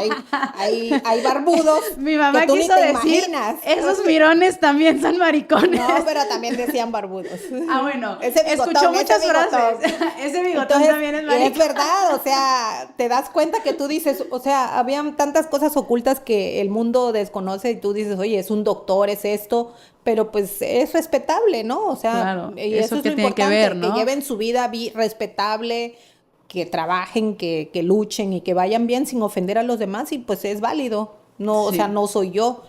hay barbudos Mi mamá que tú ni quiso te decir, imaginas. esos mirones también son maricones. No, pero también decían barbudos. Ah, bueno, Ese bigotón, escuchó muchas ese bigotón. frases. Ese bigotón Entonces, también es maricón. es verdad, o sea, te das cuenta que tú dices, o sea, habían tantas cosas ocultas que el mundo desconoce y tú dices, oye, es un doctor, es esto, pero pues es respetable, ¿no? O sea, Claro, y eso eso es que lo tiene que importante, ver, ¿no? que lleven su vida respetable, que trabajen, que luchen y que vayan bien sin ofender a los demás y pues es válido. No, o Sí. sea, no soy yo.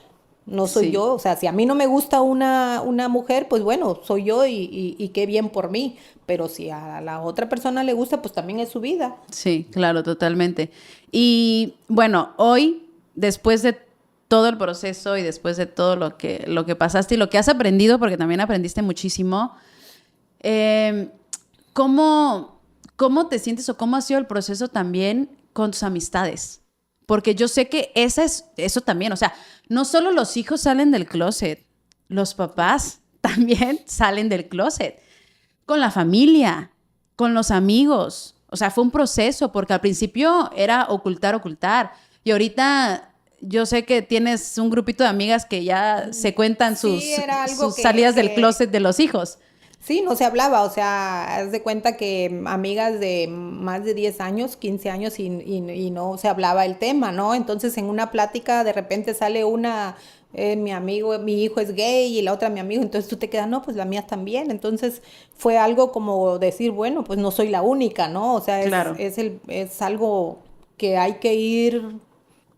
No soy Sí. yo, o sea, si a mí no me gusta una mujer, pues bueno, soy yo y qué bien por mí, pero si a la otra persona le gusta, pues también es su vida. Sí, claro, totalmente. Y bueno, hoy, después de todo el proceso y después de todo lo que pasaste y lo que has aprendido, porque también aprendiste muchísimo, eh, ¿cómo te sientes o cómo ha sido el proceso también con tus amistades? Porque yo sé que eso también, o sea, no solo los hijos salen del closet, los papás también salen del closet, con la familia, con los amigos. O sea, fue un proceso, porque al principio era ocultar. Y ahorita yo sé que tienes un grupito de amigas que ya se cuentan Sí, era algo sus salidas del que closet de los hijos. sí, no se hablaba, o sea, haz de cuenta que amigas de más de 10 años, 15 años y no se hablaba el tema, ¿no? Entonces en una plática de repente sale una, mi amigo, mi hijo es gay y la otra mi amigo, entonces tú te quedas, no, pues la mía también. Entonces fue algo como decir, bueno, pues no soy la única, ¿no? O sea, Claro. es algo que hay que ir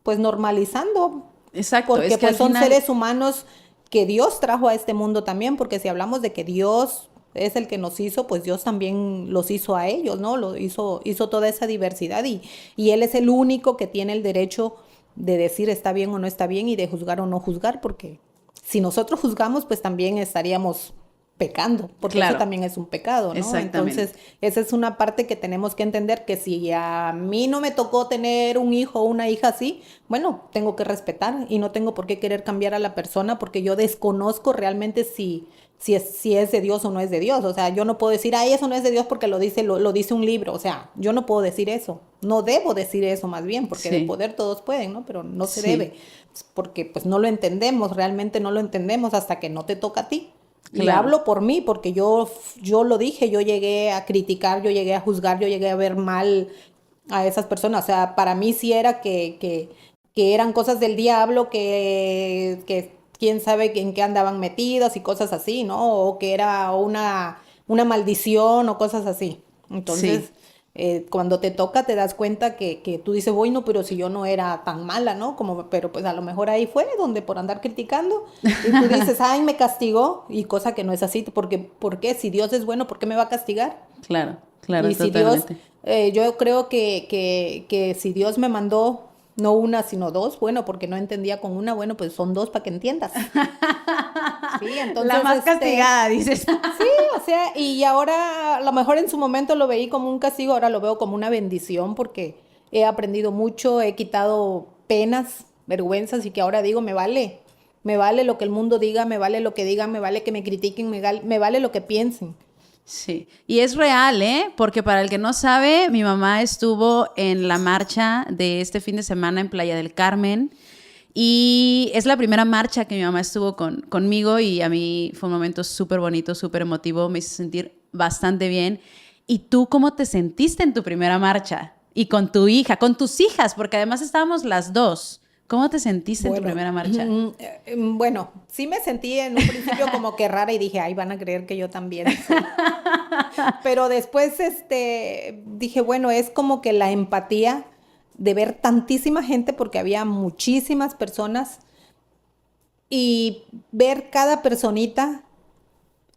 pues normalizando, Exacto, porque es que pues al son final, seres humanos que Dios trajo a este mundo también, porque si hablamos de que Dios es el que nos hizo, pues Dios también los hizo a ellos, ¿no? Hizo toda esa diversidad y Él es el único que tiene el derecho de decir está bien o no está bien y de juzgar o no juzgar, porque si nosotros juzgamos, pues también estaríamos pecando, porque eso claro, también es un pecado, ¿no? exactamente. Entonces, esa es una parte que tenemos que entender, que si a mí no me tocó tener un hijo o una hija así, bueno, tengo que respetar y no tengo por qué querer cambiar a la persona porque yo desconozco realmente si es de Dios o no es de Dios. O sea, yo no puedo decir, ay, eso no es de Dios porque lo dice un libro. O sea, yo no puedo decir eso. No debo decir eso más bien, porque de Sí, poder todos pueden, ¿no? Pero no se sí, debe, porque pues no lo entendemos, realmente no lo entendemos hasta que no te toca a ti. Y claro. hablo por mí, porque yo lo dije, yo llegué a criticar, yo llegué a juzgar, yo llegué a ver mal a esas personas. O sea, para mí sí era que eran cosas del diablo, que quién sabe en qué andaban metidos y cosas así, ¿no? O que era una maldición o cosas así. Sí. Entonces, cuando te toca te das cuenta que tú dices, bueno, pero si yo no era tan mala, ¿no? Como, pero pues a lo mejor ahí fue donde por andar criticando y tú dices, ay, me castigó y cosa que no es así, porque ¿por qué? Si Dios es bueno, ¿por qué me va a castigar? Claro, claro, Y si Dios, totalmente. yo creo que si Dios me mandó no una, sino dos, bueno, porque no entendía con una, bueno, pues son dos para que entiendas. Sí, La entonces, más castigada, dices. sí, o sea, y ahora a lo mejor en su momento lo veí como un castigo, ahora lo veo como una bendición porque he aprendido mucho, he quitado penas, vergüenzas y que ahora digo, me vale lo que el mundo diga, me vale lo que digan, me vale que me critiquen, me vale lo que piensen. Sí, y es real, ¿eh? Porque para el que no sabe, mi mamá estuvo en la marcha de este fin de semana en Playa del Carmen y es la primera marcha que mi mamá estuvo conmigo y a mí fue un momento súper bonito, súper emotivo, me hizo sentir bastante bien. ¿Y tú cómo te sentiste en tu primera marcha? Y con tu hija, con tus hijas, porque además estábamos las dos. ¿Cómo te sentiste en tu Bueno, primera marcha? bueno, sí me sentí en un principio como que rara y dije, ay, van a creer que yo también soy. Pero después, dije, bueno, es como que la empatía de ver tantísima gente, porque había muchísimas personas, y ver cada personita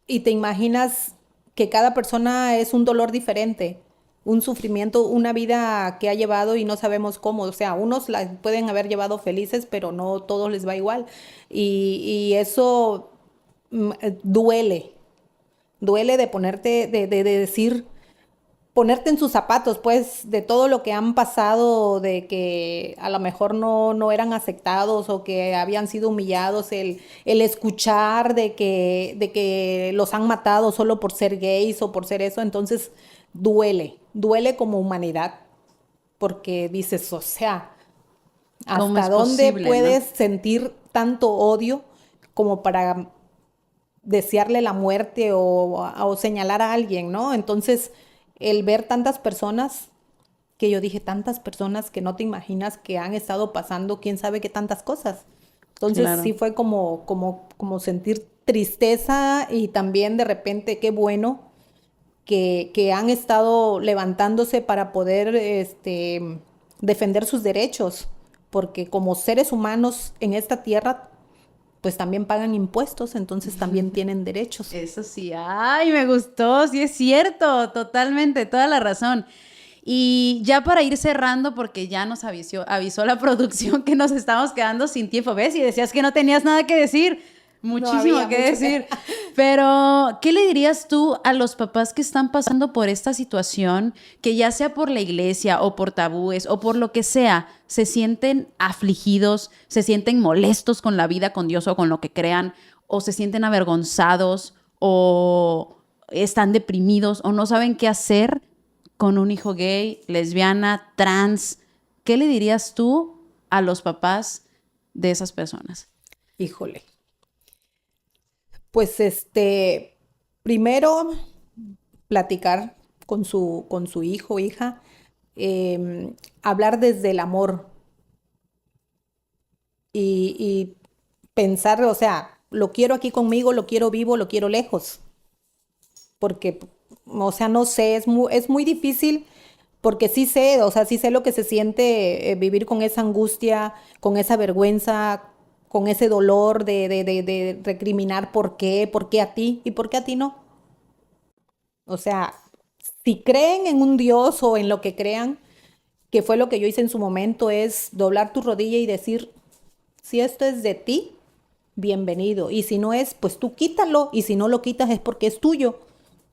y te imaginas que cada persona es un dolor diferente, un sufrimiento, una vida que ha llevado y no sabemos cómo. O sea, unos la pueden haber llevado felices, pero no todos les va igual. Y eso duele. Duele de ponerte, de decir, ponerte en sus zapatos, pues, de todo lo que han pasado, de que a lo mejor no eran aceptados o que habían sido humillados, el escuchar de que los han matado solo por ser gays o por ser eso, entonces duele como humanidad, porque dices, o sea, ¿hasta dónde puedes sentir tanto odio como para desearle la muerte o señalar a alguien, ¿no? Entonces, el ver tantas personas, que yo dije, tantas personas que no te imaginas que han estado pasando quién sabe qué tantas cosas. Entonces, claro, sí fue como sentir tristeza y también de repente qué bueno que han estado levantándose para poder defender sus derechos, porque como seres humanos en esta tierra pues también pagan impuestos, entonces también tienen derechos. Eso sí, ay, me gustó, sí es cierto, totalmente, toda la razón. Y ya para ir cerrando, porque ya nos avisó la producción que nos estábamos quedando sin tiempo, ¿ves? Y decías que no tenías nada que decir, muchísimo que decir. Pero, ¿qué le dirías tú a los papás que están pasando por esta situación, que ya sea por la iglesia o por tabúes o por lo que sea, se sienten afligidos, se sienten molestos con la vida, con Dios o con lo que crean, o se sienten avergonzados o están deprimidos o no saben qué hacer con un hijo gay, lesbiana, trans? ¿Qué le dirías tú a los papás de esas personas? Híjole. Pues primero platicar con su hijo o hija, hablar desde el amor y pensar, o sea, lo quiero aquí conmigo, lo quiero vivo, lo quiero lejos, porque, o sea, no sé, es muy difícil, porque sí sé, o sea, sí sé lo que se siente vivir con esa angustia, con esa vergüenza, con ese dolor de recriminar por qué a ti y por qué a ti no. O sea, si creen en un Dios o en lo que crean, que fue lo que yo hice en su momento, es doblar tu rodilla y decir, si esto es de ti, bienvenido. Y si no es, pues tú quítalo. Y si no lo quitas es porque es tuyo.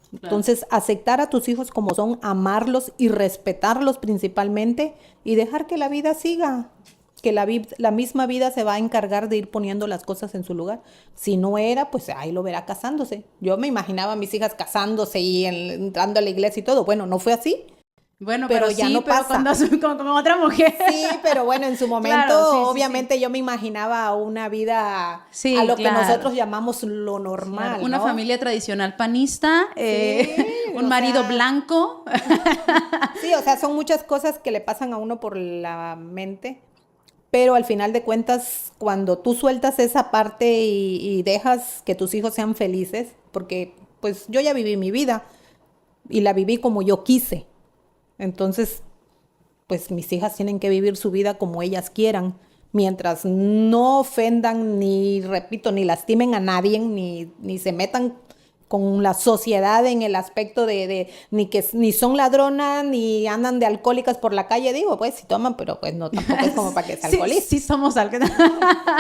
Claro. Entonces, aceptar a tus hijos como son, amarlos y respetarlos principalmente y dejar que la vida siga. Que la misma vida se va a encargar de ir poniendo las cosas en su lugar. Si no era, pues ahí lo verá casándose. Yo me imaginaba a mis hijas casándose y entrando a la iglesia y todo. Bueno, no fue así. Bueno, pero ya sí, no pasa. Cuando como otra mujer. Sí, pero bueno, en su momento, claro, sí, obviamente sí. Yo me imaginaba una vida a lo que nosotros llamamos lo normal. Claro, una familia tradicional panista, un marido blanco. Sí, o sea, son muchas cosas que le pasan a uno por la mente. Pero al final de cuentas, cuando tú sueltas esa parte y dejas que tus hijos sean felices, porque pues yo ya viví mi vida y la viví como yo quise. Entonces, pues mis hijas tienen que vivir su vida como ellas quieran, mientras no ofendan ni, repito, ni lastimen a nadie, ni se metan con la sociedad en el aspecto de ni son ladronas, ni andan de alcohólicas por la calle. Digo, pues si toman, pero pues no, tampoco es como para que se alcoholicen. Sí, somos alcohólicas.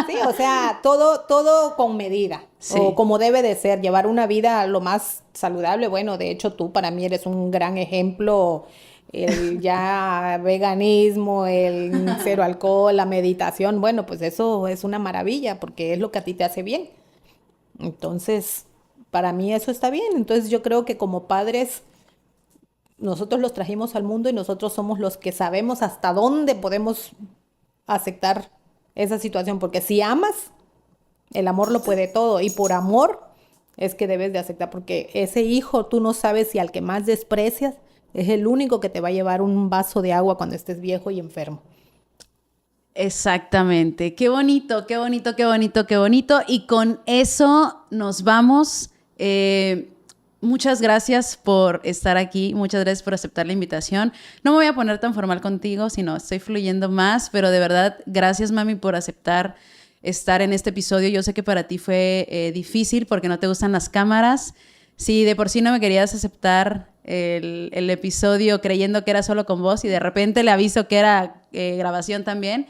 Sí, o sea, todo con medida, sí. O como debe de ser, llevar una vida lo más saludable. Bueno, de hecho tú para mí eres un gran ejemplo, el ya veganismo, el cero alcohol, la meditación. Bueno, pues eso es una maravilla porque es lo que a ti te hace bien. Entonces, para mí eso está bien. Entonces yo creo que como padres nosotros los trajimos al mundo y nosotros somos los que sabemos hasta dónde podemos aceptar esa situación, porque si amas, el amor lo puede todo, y por amor es que debes de aceptar, porque ese hijo tú no sabes si al que más desprecias es el único que te va a llevar un vaso de agua cuando estés viejo y enfermo. Exactamente. Qué bonito, qué bonito, qué bonito, qué bonito. Y con eso nos vamos. Muchas gracias por estar aquí, muchas gracias por aceptar la invitación. No me voy a poner tan formal contigo, sino estoy fluyendo más, pero de verdad, gracias, mami, por aceptar estar en este episodio. Yo sé que para ti fue difícil porque no te gustan las cámaras. Si de por sí no me querías aceptar el episodio creyendo que era solo con vos y de repente le aviso que era grabación también.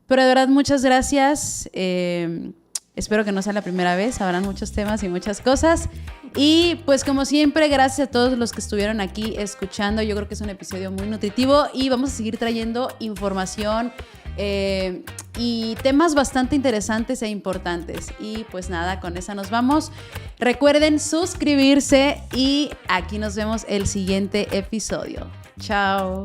Pero de verdad, muchas gracias. Espero que no sea la primera vez, habrán muchos temas y muchas cosas. Y pues como siempre, gracias a todos los que estuvieron aquí escuchando. Yo creo que es un episodio muy nutritivo y vamos a seguir trayendo información y temas bastante interesantes e importantes. Y pues nada, con esa nos vamos. Recuerden suscribirse y aquí nos vemos el siguiente episodio. Chao.